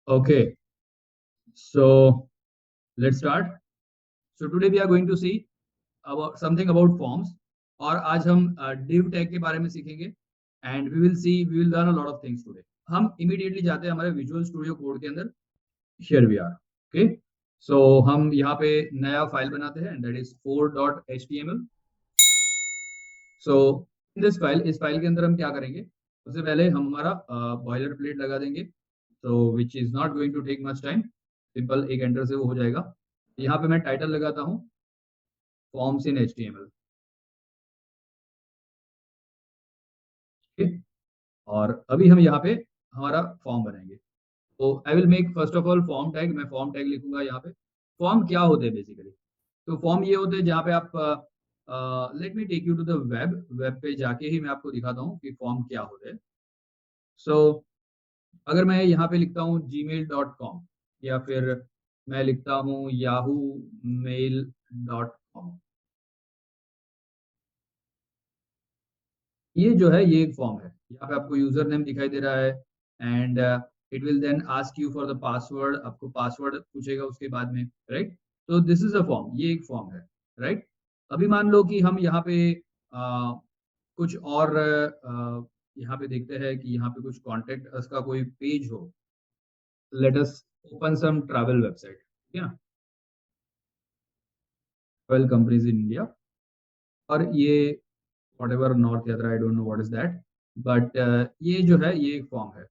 Okay, so let's start. So today we are going to see about something about forms. और आज हम div tag के बारे में सीखेंगे and we will learn a lot of things today. हम immediately जाते हैं हमारे Visual Studio Code के अंदर. Here we are. Okay. So हम यहाँ पे नया फाइल बनाते हैं and that is 4.html. So in this file, इस फाइल के अंदर हम क्या करेंगे? सबसे पहले हम हमारा बॉयलर प्लेट लगा देंगे. So which is not going to take much time. Simple एक एंटर से वो हो जाएगा. यहाँ पे मैं टाइटल लगाता हूँ फॉर्म्स इन HTML. ठीक है. और अभी हम यहाँ पे हमारा फॉर्म बनाएंगे. तो I will make first of all form tag. मैं फॉर्म टैग लिखूंगा यहाँ पे. फॉर्म क्या होते हैं बेसिकली? तो फॉर्म ये होते हैं जहाँ पे आप let me take you to the web पे जाके ही मैं आपको दिखाता हूँ कि फॉर्म क्या होते हैं. सो अगर मैं यहाँ पे लिखता हूँ gmail.com या फिर मैं लिखता हूँ yahoomail.com, ये जो है ये एक फॉर्म है. यहाँ पे आपको यूजर नेम दिखाई दे रहा है and it will then ask you for the password. आपको पासवर्ड पूछेगा उसके बाद में, राइट? तो दिस इज अ फॉर्म. ये एक फॉर्म है, राइट? अभी मान लो कि हम यहाँ पे कुछ और यहाँ पे देखते हैं कि यहाँ पे कुछ कॉन्टेक्ट अस का कोई पेज हो. Let us open some travel website. ठीक है ना? Travel companies in India. और ये whatever north Yatra, I don't know what is that, but ये जो है ये एक फॉर्म है.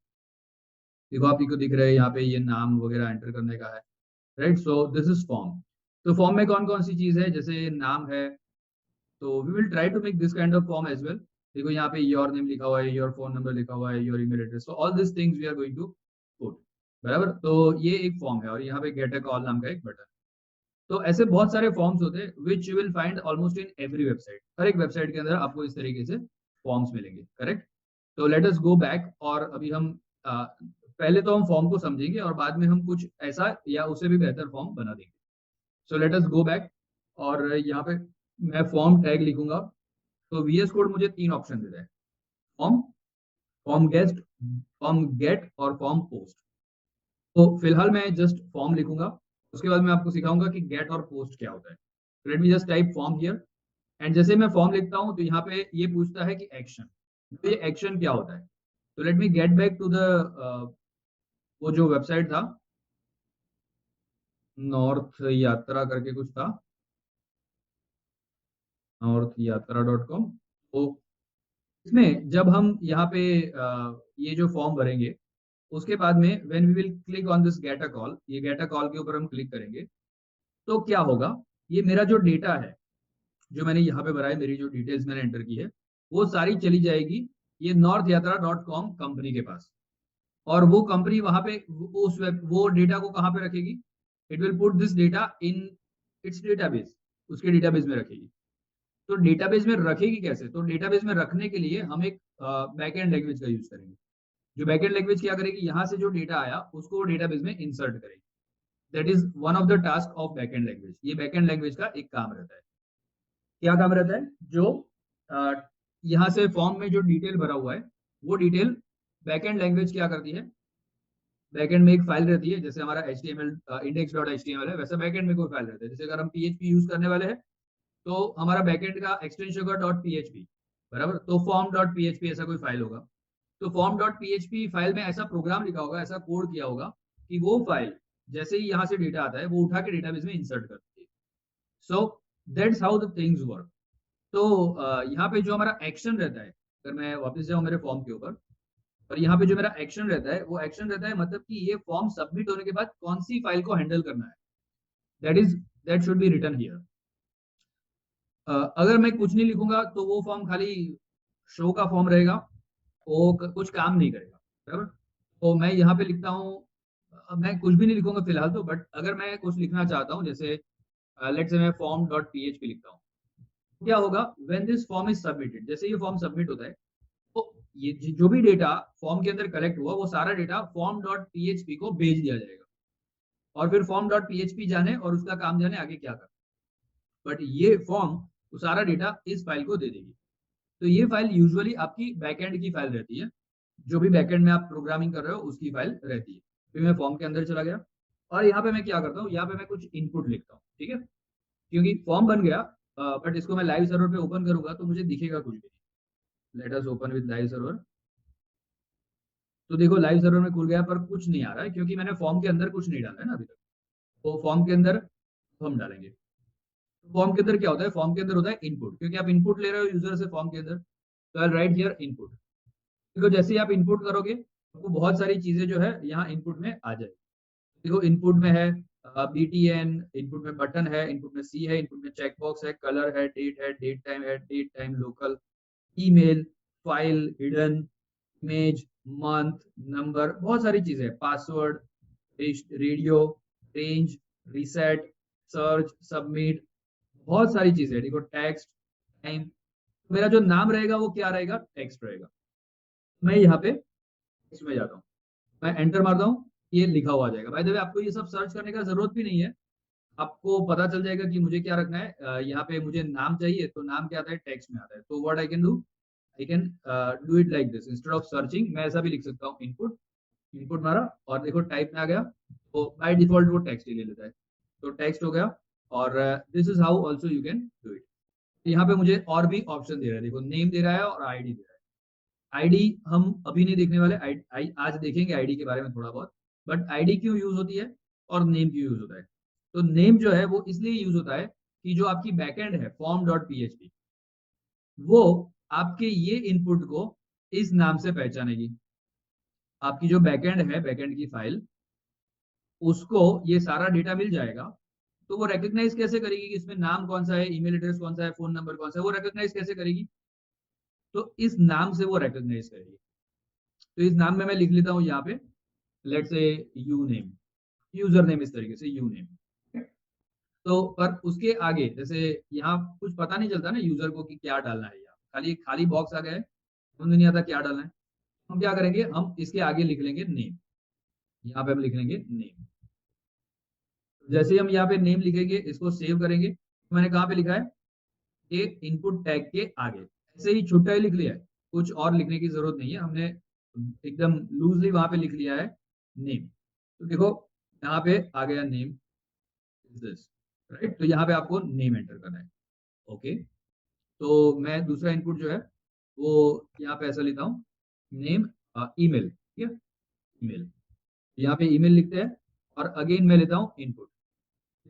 देखो आप को दिख रहा है यहाँ पे ये नाम वगैरह एंटर करने का है, right? So this is form. तो फॉर्म में कौन कौन सी चीज है? जैसे नाम है, तो we will try to make this kind of form as well. देखो यहाँ पे योर नेम लिखा हुआ है, योर फोन नंबर लिखा हुआ है, your email address. So all this things we are going to put. बराबर? तो ये एक फॉर्म है और यहाँ पे गेट अ कॉल नाम का एक बटन. तो ऐसे बहुत सारे फॉर्म्स होते हैं which you will find almost in every website. हर एक वेबसाइट के अंदर आपको इस तरीके से फॉर्म्स मिलेंगे, करेक्ट? तो लेट अस गो बैक और अभी हम पहले तो हम फॉर्म को समझेंगे और बाद में हम कुछ ऐसा या उससे भी बेहतर फॉर्म बना देंगे. सो लेट अस गो बैक और यहाँ पे मैं फॉर्म टैग लिखूंगा. तो VS कोड मुझे 3 ऑप्शन देता है: form, form guest, form get और फॉर्म पोस्ट. तो फिलहाल मैं जस्ट फॉर्म लिखूंगा. उसके बाद मैं आपको सिखाऊंगा कि गेट और पोस्ट क्या होता है. Let me just type form here and जैसे मैं फॉर्म लिखता हूं तो यहाँ पे ये पूछता है कि एक्शन. तो ये एक्शन क्या होता है? तो let me get back to the वो जो वेबसाइट था, नॉर्थ यात्रा करके कुछ था, northYatra.com. तो इसमें जब हम यहाँ पे ये जो फॉर्म भरेंगे उसके बाद में when we will click on this get a call, ये गेट अ कॉल के ऊपर हम क्लिक करेंगे तो क्या होगा? ये मेरा जो डेटा है जो मैंने यहाँ पे भरा है, मेरी जो डिटेल्स मैंने एंटर की है, वो सारी चली जाएगी ये northYatra.com कंपनी के पास. और वो कंपनी वहां पे उस वो डेटा को कहाँ पे रखेगी? It will put this data in its database. उसके डेटाबेस में रखेगी. तो डेटाबेस में रखेगी कैसे? तो डेटाबेस में रखने के लिए हम एक बैकएंड लैंग्वेज का यूज करेंगे. जो बैकएंड लैंग्वेज क्या करेगी? यहाँ से जो डेटा आया उसको डेटाबेस में इंसर्ट करेगी. That is one of the task of backend language. ये बैकएंड लैंग्वेज का एक काम रहता है. क्या काम रहता है? जो यहाँ से फॉर्म में जो डिटेल भरा हुआ है वो डिटेल बैकएंड लैंग्वेज क्या करती है? बैकएंड में एक फाइल रहती है, जैसे हमारा HTML index.html है, वैसे बैकएंड में कोई फाइल रहता है. जैसे अगर हम PHP यूज करने वाले हैं तो हमारा बैकएंड का एक्सटेंशन होगा .php. बराबर? तो form.php ऐसा कोई फाइल होगा. तो form.php फाइल में ऐसा प्रोग्राम लिखा होगा, ऐसा कोड किया होगा कि वो फाइल जैसे ही यहाँ से डेटा आता है वो उठा के डेटाबेस में इंसर्ट करती है. सो that's how the things work. तो यहाँ पे जो हमारा एक्शन रहता है, अगर मैं वापस जाऊँ मेरे फॉर्म के ऊपर, और यहाँ पे जो मेरा एक्शन रहता है वो एक्शन रहता है मतलब कि ये फॉर्म सबमिट होने के बाद कौन सी फाइल को हैंडल करना है. That should be written here. अगर मैं कुछ नहीं लिखूंगा तो वो फॉर्म खाली शो का फॉर्म रहेगा, वो कुछ काम नहीं करेगा. बराबर? तो मैं यहाँ पे लिखता हूँ, मैं कुछ भी नहीं लिखूंगा फिलहाल तो, बट अगर मैं कुछ लिखना चाहता हूँ जैसे लेट्स से मैं form.php लिखता हूँ, क्या होगा? When this form is submitted, जैसे ये फॉर्म सबमिट होता है तो ये जो भी डेटा फॉर्म के अंदर कलेक्ट हुआ वो सारा डेटा form.php को भेज दिया जाएगा. और फिर form.php जाने और उसका काम जाने आगे क्या करना. बट ये फॉर्म वो सारा डेटा इस फाइल को दे देगी. तो ये फाइल यूजुअली आपकी बैकएंड की फाइल रहती है. जो भी बैकएंड में आप प्रोग्रामिंग कर रहे हो उसकी फाइल रहती है. फिर मैं फॉर्म के अंदर चला गया और यहाँ पे मैं क्या करता हूँ, यहाँ पे मैं कुछ इनपुट लिखता हूँ, ठीक है? क्योंकि फॉर्म बन गया, बट इसको मैं लाइव सर्वर पे ओपन करूँगा तो मुझे दिखेगा कुछ भी नहीं। Late us open with live server. तो देखो लाइव सर्वर में खुल गया पर कुछ नहीं आ रहा है क्योंकि मैंने फॉर्म के अंदर कुछ नहीं डाला है ना अभी तक। तो फॉर्म के अंदर हम डालेंगे। फॉर्म के अंदर क्या होता है? फॉर्म के अंदर होता है इनपुट, क्योंकि आप इनपुट ले रहे हो यूजर से फॉर्म के अंदर। तो आई राइट हियर इनपुट। देखो जैसे ही आप इनपुट करोगे आपको बहुत सारी चीजें जो है यहाँ इनपुट में आ जाएगी। देखो इनपुट में है BTN, इनपुट में बटन है, इनपुट में सी है, इनपुट में चेकबॉक्स है, कलर है, date time local, email, file, hidden, image, month, number, बहुत सारी चीजें, password, radio, range, reset, search, submit, बहुत सारी चीजें। देखो टेक्स्ट, टाइम। मेरा जो नाम रहेगा वो क्या रहेगा? टेक्स्ट रहेगा। मैं यहाँ पे टेक्स्ट में जाता हूँ, मैं एंटर मारता हूँ, ये लिखा हुआ आ जाएगा। बाय द वे आपको ये सब सर्च करने का जरूरत भी नहीं है, आपको पता चल जाएगा कि मुझे क्या रखना है। यहाँ पे मुझे नाम चाहिए तो नाम क्या आता है? टेक्स्ट में आता है। तो what I can do, I can do it like this. Instead of searching मैं ऐसा भी लिख सकता हूँ, इनपुट, इनपुट मारा और देखो टाइप में आ गया। तो बाय डिफॉल्ट वो टेक्स्ट ही ले लेता है। तो टेक्स्ट हो गया। और this is how also you can do it. यहाँ पे मुझे और भी ऑप्शन दे रहा है, देखो नेम दे रहा है और आईडी दे रहा है। आईडी हम अभी नहीं देखने वाले, आज देखेंगे आईडी के बारे में थोड़ा बहुत। बट आईडी क्यों यूज होती है और नेम क्यों यूज होता है? तो नेम जो है वो इसलिए यूज होता है कि जो आपकी बैकएंड है फॉर्म डॉट php, वो आपके ये इनपुट को इस नाम से पहचानेगी। आपकी जो बैकएंड है, बैकएंड की फाइल, उसको ये सारा डेटा मिल जाएगा। तो वो रिकॉग्नाइज कैसे करेगी कि इसमें नाम कौन सा है, ईमेल एड्रेस कौन सा है, फोन नंबर कौन सा है? वो रिकॉग्नाइज कैसे करेगी? तो इस नाम से वो रिकॉग्नाइज करेगी। तो इस नाम में मैं लिख लेता हूँ यहाँ पे, let's say you name, user name, इस तरीके से यू नेम। तो पर उसके आगे जैसे यहाँ कुछ पता नहीं चलता ना यूजर को कि क्या डालना है, यहाँ खाली खाली बॉक्स आ गया है, समझ नहीं आता क्या डालना है। हम क्या करेंगे, हम इसके आगे लिख लेंगे नेम। यहाँ पे हम लिख लेंगे नेम। जैसे ही हम यहाँ पे नेम लिखेंगे, इसको सेव करेंगे, तो मैंने कहाँ पे लिखा है? ये इनपुट टैग के आगे। ऐसे ही छुट्टा ही लिख लिया है, कुछ और लिखने की जरूरत नहीं है, हमने एकदम लूजली वहां पे लिख लिया है नेम। तो देखो यहाँ पे आ गया नेम, दिस, राइट? तो यहाँ पे आपको नेम एंटर करना है। ओके, तो मैं दूसरा इनपुट जो है वो यहाँ पे ऐसा लेता हूँ, नेम, ईमेल, ठीक है? ईमेल, यहाँ पे ईमेल लिखते हैं और अगेन मैं लेता हूँ इनपुट।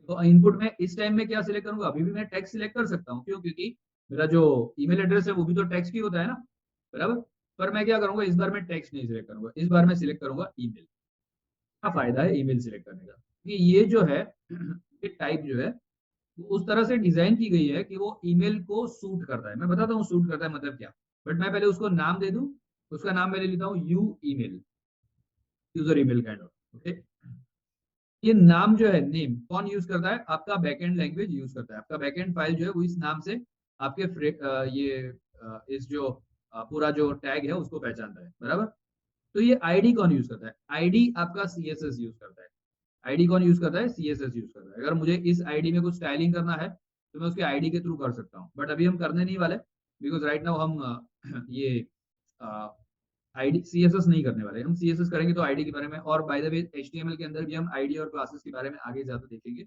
तो इनपुट में इस टाइम में क्या सिलेक्ट करूंगा? अभी भी मैं टेक्स्ट सिलेक्ट कर सकता हूँ, क्यों? क्योंकि मेरा जो ईमेल एड्रेस है वो भी तो टेक्स्ट ही होता है ना, बराबर? पर मैं क्या करूंगा, इस बार मैं टेक्स्ट नहीं सिलेक्ट करूंगा, इस बार मैं सिलेक्ट करूंगा ईमेल। क्या फायदा है ईमेल सिलेक्ट करने का? क्योंकि ये जो है ये टाइप जो है वो उस तरह से डिजाइन की गई है कि वो ईमेल को सूट करता है। मैं बताता हूँ सूट करता है मतलब क्या, बट मैं पहले उसको नाम दे दूं। उसका नाम मैं ले लेता हूँ you email, user email kind of. Okay, ये नाम जो है नेम कौन यूज करता है? आपका बैकएंड लैंग्वेज यूज करता है। आपका बैकएंड फाइल जो है वो इस नाम से आपके इस जो पूरा जो टैग है उसको पहचानता है, बराबर? तो ये आईडी कौन यूज करता है? आईडी आपका सीएसएस यूज करता है। आईडी कौन यूज करता है? सीएसएस यूज करता है। अगर मुझे इस आईडी में कुछ स्टाइलिंग करना है तो मैं उसके आईडी के थ्रू कर सकता हूँ, बट अभी हम करने नहीं वाले, बिकॉज राइट नाउ हम ये आईडी सीएसएस नहीं करने वाले। हम सीएसएस करेंगे तो आईडी के बारे में, और बाय द वे एचटीएमएल के अंदर भी हम आईडी और क्लासेस के बारे में आगे ज्यादा देखेंगे।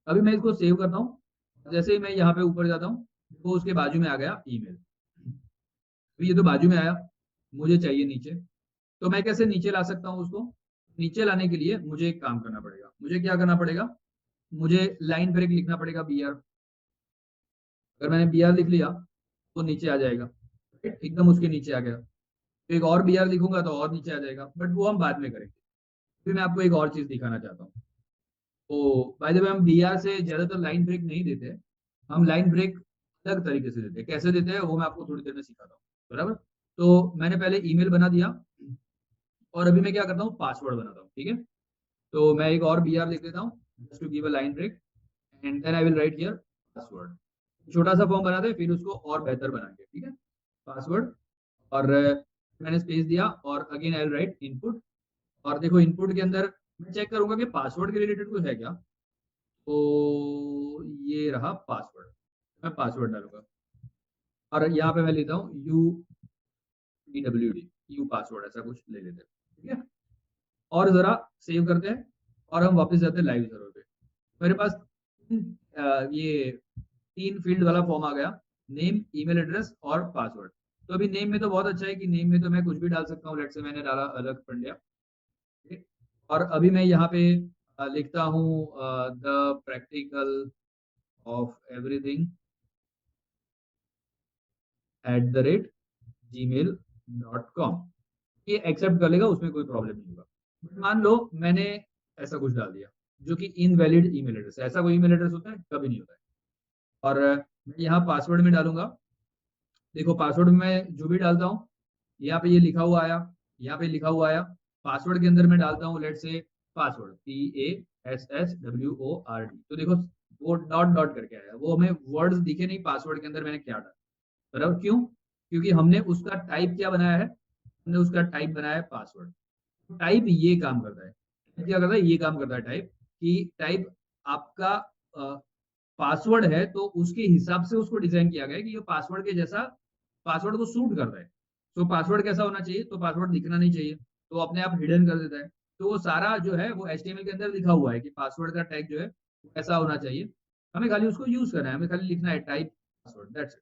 अभी मैं इसको सेव करता हूँ। जैसे ही मैं यहाँ पे ऊपर जाता हूँ तो उसके बाजू में आ गया ईमेल। तो ये तो बाजू में आया, मुझे चाहिए नीचे। तो मैं कैसे नीचे ला सकता हूँ उसको? नीचे लाने के लिए मुझे एक काम करना पड़ेगा। मुझे क्या करना पड़ेगा? मुझे लाइन ब्रेक लिखना पड़ेगा, BR। अगर मैंने BR लिख लिया तो नीचे आ जाएगा, एकदम उसके नीचे आ गया। तो एक और BR लिखूंगा तो और नीचे आ जाएगा, बट वो हम बाद में करेंगे। फिर मैं आपको एक और चीज दिखाना चाहता हूँ। तो बाय द वे हम BR से ज्यादातर लाइन ब्रेक नहीं देते, हम लाइन ब्रेक अलग तरीके से देते हैं। कैसे देते हैं वो मैं आपको थोड़ी देर में सिखाता हूँ, बराबर? तो मैंने पहले ईमेल बना दिया और अभी मैं क्या करता हूँ, पासवर्ड बनाता हूँ, ठीक है? तो मैं एक और BR लिख देता हूँ just to give a line break, and then I will write here password. छोटा सा फॉर्म बनाते हैं फिर उसको और बेहतर बनाएंगे, ठीक है? पासवर्ड, और मैंने स्पेस दिया और again I will write input. और देखो इनपुट के अंदर मैं चेक करूंगा कि पासवर्ड के रिलेटेड कुछ है क्या। तो ये रहा पासवर्ड, मैं पासवर्ड डालूंगा और यहाँ पे मैं लेता हूँ UPWD, यू पासवर्ड ऐसा कुछ ले लेते हैं, ठीक है? और जरा सेव करते हैं और हम वापस जाते हैं लाइव सर्वर पे। मेरे पास ये 3 फील्ड वाला फॉर्म आ गया, नेम, ईमेल एड्रेस और पासवर्ड। तो अभी नेम में तो बहुत अच्छा है कि नेम में तो मैं कुछ भी डाल सकता हूँ। लेट्स से मैंने डाला अलग पंड्या, ठीक है? और अभी मैं यहाँ पे लिखता हूँ the practical of everything @gmail.com। ये एक्सेप्ट कर लेगा, उसमें कोई प्रॉब्लम नहीं होगा। बट मान लो मैंने ऐसा कुछ डाल दिया जो कि इनवैलिड ईमेल एड्रेस है। ऐसा कोई ईमेल एड्रेस होता है? कभी नहीं होता है। और मैं यहाँ पासवर्ड में डालूंगा। देखो पासवर्ड में मैं जो भी डालता हूँ, यहाँ पे ये लिखा हुआ आया, यहाँ पे लिखा हुआ आया। पासवर्ड के अंदर मैं डालता हूँ लेट से पासवर्ड PASSWORD। तो देखो वो डॉट डॉट करके आया, वो हमें वर्ड्स दिखे नहीं पासवर्ड के अंदर मैंने क्या डाला। बराबर क्यों? क्योंकि हमने उसका टाइप क्या बनाया है, हमने उसका टाइप बनाया है पासवर्ड। टाइप ये काम करता है, क्या करता है, ये काम करता है टाइप, कि टाइप आपका पासवर्ड है तो उसके हिसाब से उसको डिजाइन किया गया है कि ये पासवर्ड के जैसा पासवर्ड को सूट करता है। तो पासवर्ड कैसा होना चाहिए? तो पासवर्ड दिखना नहीं चाहिए, तो अपने आप हिडन कर देता है। तो वो सारा जो है वो HTML के अंदर लिखा हुआ है कि पासवर्ड का टैग जो है वो ऐसा होना चाहिए। हमें खाली उसको यूज करना है, हमें खाली लिखना है टाइप पासवर्ड, दैट्स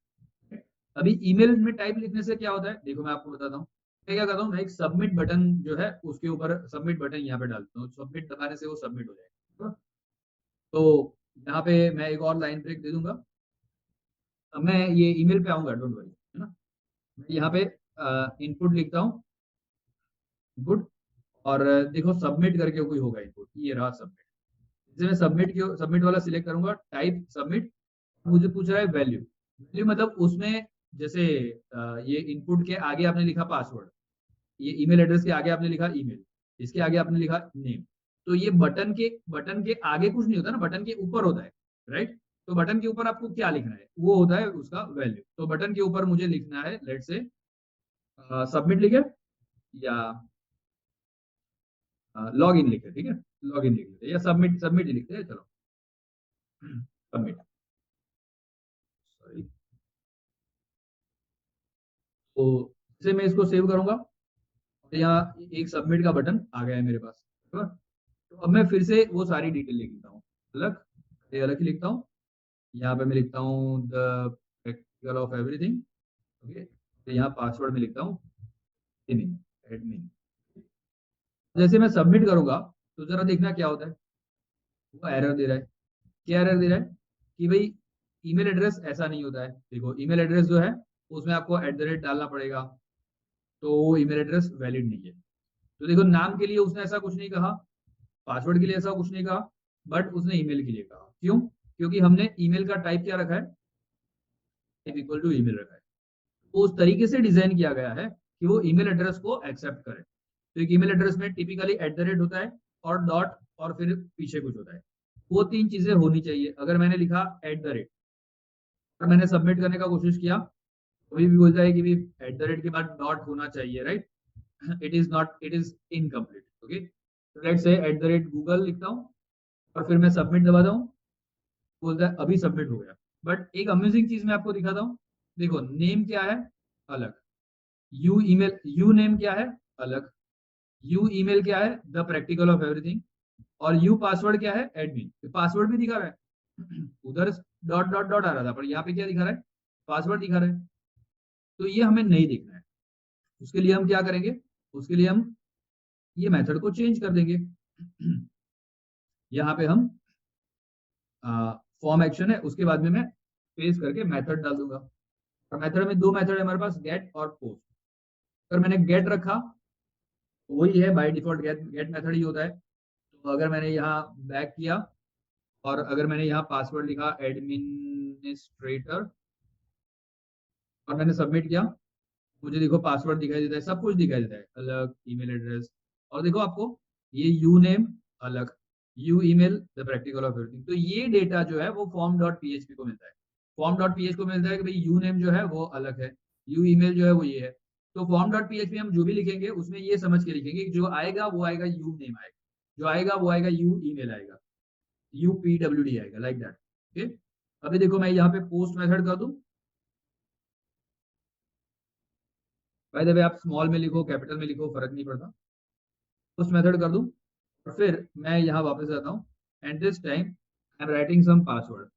इट। अभी ईमेल में टाइप लिखने से क्या होता है, देखो मैं आपको बताता हूँ। मैं क्या करता हूँ, मैं एक सबमिट बटन जो है उसके ऊपर सबमिट बटन यहाँ पे डालता हूँ, सबमिट दबाने से वो सबमिट हो जाएगा। तो यहाँ पे मैं एक और लाइन ब्रेक दे दूंगा। अब मैं ये ईमेल पे आऊंगा, डोंट वरी, है ना। मैं यहाँ पे इनपुट लिखता हूँ, इनपुट। और देखो सबमिट करके कोई होगा इनपुट, ये रहा सबमिट। जैसे मैं सबमिट वाला सिलेक्ट करूंगा, टाइप सबमिट। मुझे पूछ रहा है वैल्यू। वैल्यू मतलब उसमें जैसे ये इनपुट के आगे आपने लिखा पासवर्ड, ये ईमेल एड्रेस के आगे आपने लिखा ईमेल, इसके आगे आपने लिखा नेम। तो ये बटन के आगे कुछ नहीं होता ना, बटन के ऊपर होता है, राइट। तो बटन के ऊपर आपको क्या लिखना है, वो होता है उसका वैल्यू। तो बटन के ऊपर मुझे लिखना है लेट से सबमिट लिखे या लॉग इन लिखे, ठीक है। लॉग इन लिख लेते हैं या सबमिट सबमिट ही लिखते हैं, चलो सबमिट। सॉरी। तो जैसे मैं इसको सेव करूंगा, तो यहाँ एक सबमिट का बटन आ गया है मेरे पास, है ना? तो अब मैं फिर से वो सारी डिटेल लिख लेता हूँ, अलग, ये अलग ही लिखता हूँ। यहाँ पे मैं लिखता हूँ the practical of everything, okay. तो यहाँ पासवर्ड में लिखता हूँ एडमिन, एडमिन। जैसे मैं सबमिट करूंगा तो जरा देखना क्या होता है। वो एरर दे रहा है। क्या एरर दे रहा है? कि भाई ईमेल एड्रेस ऐसा नहीं होता है। देखो ईमेल एड्रेस जो है उसमें आपको @ डालना पड़ेगा, तो वो ईमेल एड्रेस वैलिड नहीं है। तो देखो नाम के लिए उसने ऐसा कुछ नहीं कहा, पासवर्ड के लिए ऐसा कुछ नहीं कहा, बट उसने ईमेल के लिए कहा। क्यों? क्योंकि हमने ईमेल का टाइप क्या रखा है, टाइप इक्वल टू ईमेल रखा है। तो उस तरीके से डिजाइन किया गया है कि वो ईमेल एड्रेस को एक्सेप्ट करे। तो एक ईमेल एड्रेस में टिपिकली होता है और डॉट और फिर पीछे कुछ होता है। वो 3 चीजें होनी चाहिए। अगर मैंने लिखा @ और मैंने सबमिट करने का कोशिश किया, कोई भी बोलता है कि भी @ के बाद डॉट होना चाहिए, right. It is not, it is incomplete, okay. तो लेट्स से @गूगल लिखता हूँ और फिर मैं सबमिट दबाता हूँ, बोलता है अभी सबमिट हो गया। बट एक अमेजिंग चीज मैं आपको दिखाता हूँ। देखो नेम क्या है, अलग। यू नेम क्या है, अलग। यू ईमेल क्या है, द प्रैक्टिकल ऑफ एवरीथिंग। और यू पासवर्ड क्या है, एडमिन। पासवर्ड भी दिखा रहा है उधर डॉट डॉट डॉट आ रहा था, पर यहाँ पे क्या दिखा रहा है, पासवर्ड दिखा रहा है। तो ये हमें नहीं देखना है। उसके लिए हम क्या करेंगे, उसके लिए हम ये मेथड को चेंज कर देंगे। यहाँ पे हम फॉर्म एक्शन है, उसके बाद में मैं पेस्ट करके मेथड डाल दूंगा। और मेथड में 2 मेथड है हमारे पास, गेट और पोस्ट। अगर मैंने गेट रखा, वही है by default, get get method ही होता है। तो अगर मैंने यहाँ बैक किया और अगर मैंने यहाँ पासवर्ड लिखा एडमिनिस्ट्रेटर और मैंने सबमिट किया, मुझे देखो पासवर्ड दिखाई देता है, सब कुछ दिखाई देता है, अलग ईमेल एड्रेस। और देखो आपको ये यू नेम अलग, you email the practical of everything. तो ये डेटा जो है वो फॉर्म डॉट पीएचपी को मिलता है। फॉर्म डॉट पीएचपी को मिलता है कि भाई यू नेम जो है वो अलग है, यू ईमेल जो है वो ये है। तो फॉर्म डॉट पीएचपी हम जो भी लिखेंगे उसमें ये समझ के लिखेंगे कि जो आएगा वो आएगा यू नेम आएगा, जो आएगा वो आएगा यू ईमेल आएगा, UPWD आएगा, लाइक दैट, ओके। अभी देखो मैं यहाँ पे पोस्ट मेथड कर दूं। बाय द वे आप स्मॉल में लिखो कैपिटल में लिखो फर्क नहीं पड़ता। पोस्ट मेथड कर दूं और फिर मैं यहाँ वापस आता हूँ and this time I am writing some password.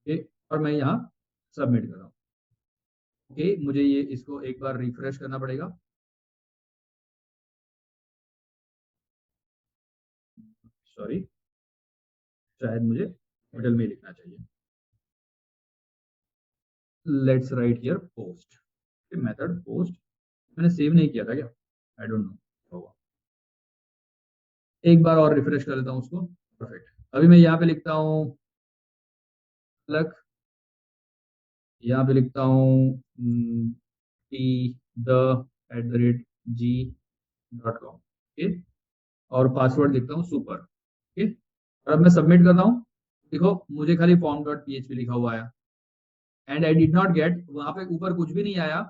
Okay, और मैं यहाँ सबमिट कर रहा हूँ। ओके, मुझे ये इसको एक बार रिफ्रेश करना पड़ेगा। सॉरी, शायद मुझे मिडल में लिखना चाहिए। Let's write here post, method post. मैंने सेव नहीं किया था क्या, आई डोंट नो। एक बार और रिफ्रेश कर लेता हूँ उसको। परफेक्ट। अभी मैं यहाँ पे लिखता हूँ लक, यहाँ पे लिखता हूँ टी द @g.com। ओके, और पासवर्ड लिखता हूँ सुपर। ओके, और अब मैं सबमिट करता हूँ। देखो मुझे खाली form.php लिखा हुआ आया and I did not gate, वहां पे ऊपर कुछ भी नहीं आया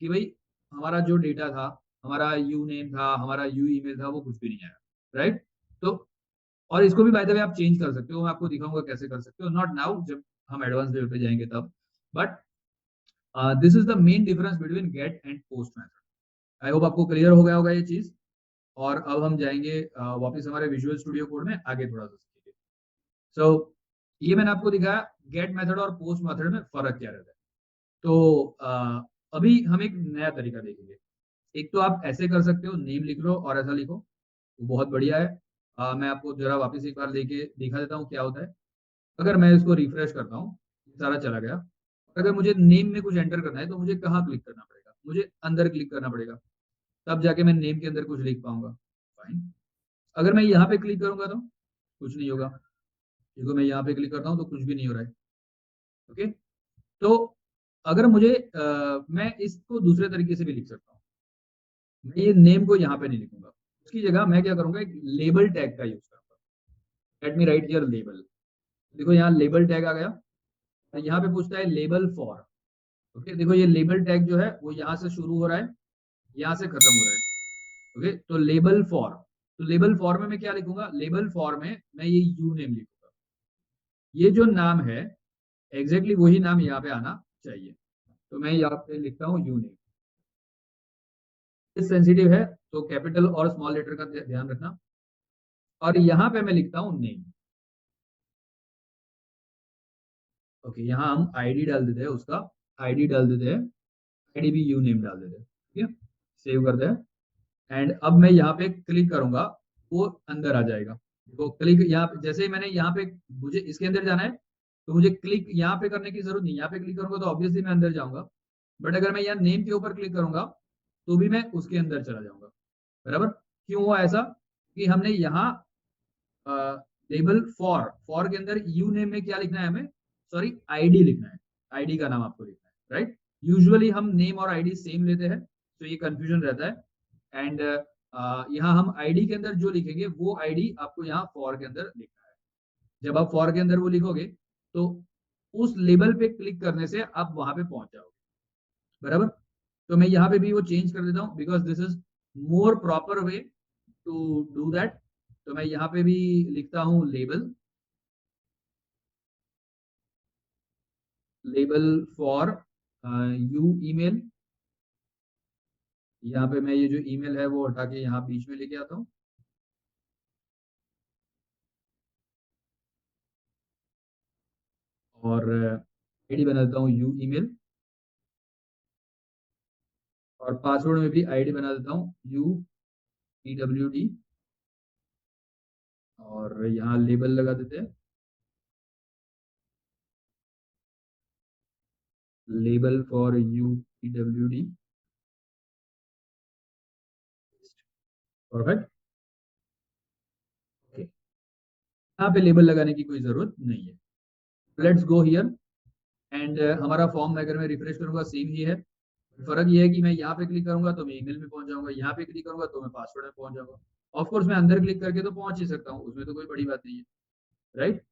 कि भाई हमारा जो डेटा था, हमारा यू नेम था, हमारा यू ईमेल था, वो कुछ भी नहीं आया। राइट। तो और इसको भी बाय द वे आप चेंज कर सकते हो, मैं आपको दिखाऊंगा कैसे कर सकते हो, नॉट नाउ, जब हम एडवांस लेवल पे जाएंगे तब। But this is the main difference between get and post method. I hope आपको क्लियर हो गया होगा ये चीज। और अब हम जाएंगे वापस हमारे विजुअल स्टूडियो कोड में आगे थोड़ा सा सीखेंगे। सो ये मैंने आपको दिखाया गेट मेथड और पोस्ट मेथड में फर्क क्या रहता है। तो अभी हम एक नया तरीका देखेंगे। एक तो आप ऐसे कर सकते हो, नेम लिख लो और ऐसा लिखो, वो बहुत बढ़िया है। मैं आपको जरा वापस एक बार लेके दिखा देता हूँ क्या होता है। अगर मैं इसको रिफ्रेश करता हूँ, सारा चला गया। अगर मुझे नेम में कुछ एंटर करना है तो मुझे कहाँ क्लिक करना पड़ेगा, मुझे अंदर क्लिक करना पड़ेगा, तब जाके मैं नेम के अंदर कुछ लिख पाऊंगा। फाइन। अगर मैं यहाँ पे क्लिक करूंगा तो कुछ नहीं होगा, देखो मैं यहाँ पे क्लिक करता हूँ तो कुछ भी नहीं हो रहा है। ओके, तो अगर मुझे मैं इसको दूसरे तरीके से भी लिख सकता हूँ। मैं ये नेम को यहाँ पे नहीं लिखूंगा, उसकी जगह मैं क्या करूंगा, एक लेबल टैग का यूज करूंगा। Let me right here label. देखो यहाँ लेबल टैग आ गया और यहाँ पे पूछता है लेबल फॉर। ओके, देखो ये लेबल टैग जो है वो यहाँ से शुरू हो रहा है, यहाँ से खत्म हो रहा है। ओके, तो लेबल फॉर, तो लेबल फॉर में मैं क्या लिखूंगा, लेबल फॉर में मैं ये यू नेम लिखूंगा। ये जो नाम है एग्जैक्टली वही नाम यहाँ पे आना चाहिए, तो मैं यहाँ पे लिखता हूँ यू नेम। सेंसिटिव है तो कैपिटल और स्मॉल लेटर का ध्यान रखना। और यहाँ पे मैं लिखता हूँ नेम। ओके, यहाँ हम आईडी डाल देते हैं उसका, आईडी डाल देते हैं, आईडी भी यू नेम डाल देते हैं। ठीक है, सेव करते हैं एंड अब मैं यहाँ पे क्लिक करूंगा, वो अंदर आ जाएगा। तो क्लिक यहाँ जैसे ही मैंने यहाँ पे, मुझे इसके अंदर जाना है तो मुझे क्लिक यहाँ पे करने की जरूरत नहीं, यहाँ पे क्लिक करूंगा तो ऑब्वियसली मैं अंदर जाऊंगा। बट अगर मैं यहाँ नेम के ऊपर क्लिक करूंगा तो भी मैं उसके अंदर चला जाऊंगा। बराबर। क्यों हुआ ऐसा, कि हमने यहाँ लेबल फॉर, फॉर के अंदर यू नेम में क्या लिखना है हमें, सॉरी आईडी लिखना है, आईडी का नाम आपको लिखना है। राइट, यूजुअली हम नेम और आईडी सेम लेते हैं तो ये कंफ्यूजन रहता है। एंड यहाँ हम आईडी के अंदर जो लिखेंगे वो आईडी आपको यहाँ फॉर के अंदर लिखना है। जब आप फॉर के अंदर वो लिखोगे तो उस लेबल पे क्लिक करने से आप वहां पे पहुंच जाओगे। बराबर। तो मैं यहाँ पे भी वो चेंज कर देता हूँ because this is more proper way to do that. तो मैं यहाँ पे भी लिखता हूँ label, label for you email. यहाँ पे मैं ये जो ईमेल है वो हटा के यहाँ बीच में लेके आता हूँ और आईडी बना देता हूँ यू ईमेल, और पासवर्ड में भी आईडी बना देता हूँ यू PWD, और यहाँ लेबल लगा देते हैं, label for you PWD। Perfect. Okay, यहाँ पे लेबल लगाने की कोई जरूरत नहीं है। लेट्स गो हियर एंड हमारा फॉर्म अगर मैं रिफ्रेश करूंगा सेम ही है। फर्क ये है कि मैं यहाँ पे क्लिक करूंगा तो मैं ईमेल में पहुंच जाऊंगा, यहाँ पे क्लिक करूंगा तो मैं पासवर्ड में पहुंच जाऊंगा। ऑफ कोर्स मैं अंदर क्लिक करके तो पहुंच ही सकता हूँ, उसमें तो कोई बड़ी बात नहीं है। Right.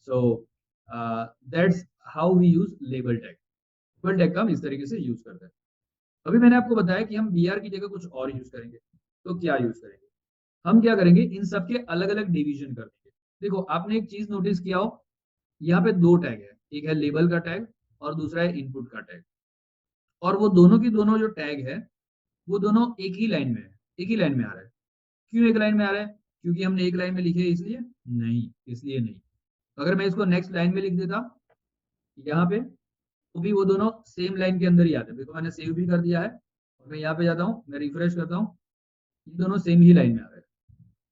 So that's how we use label tag. Label tag का हम इस तरीके से यूज करते हैं। अभी मैंने आपको बताया कि हम BR की जगह कुछ और यूज करेंगे, तो क्या यूज करेंगे, हम क्या करेंगे, इन सबके अलग अलग डिवीजन कर देंगे। देखो आपने एक चीज नोटिस किया हो, यहाँ पे दो टैग है, एक है लेबल का टैग और दूसरा है इनपुट का टैग। और वो दोनों की दोनों जो टैग है वो दोनों एक ही लाइन में है, एक ही लाइन में आ रहा है। क्यों एक लाइन में आ रहा है? क्योंकि हमने एक लाइन में लिखे इसलिए? नहीं, इसलिए नहीं। अगर मैं इसको नेक्स्ट लाइन में लिख देता यहाँ पे, तो भी वो दोनों सेम लाइन के अंदर ही आते। देखो मैंने सेव भी कर दिया है और मैं यहाँ पे जाता हूँ, मैं रिफ्रेश करता हूँ, ये दोनों सेम ही लाइन में आ रहे हैं।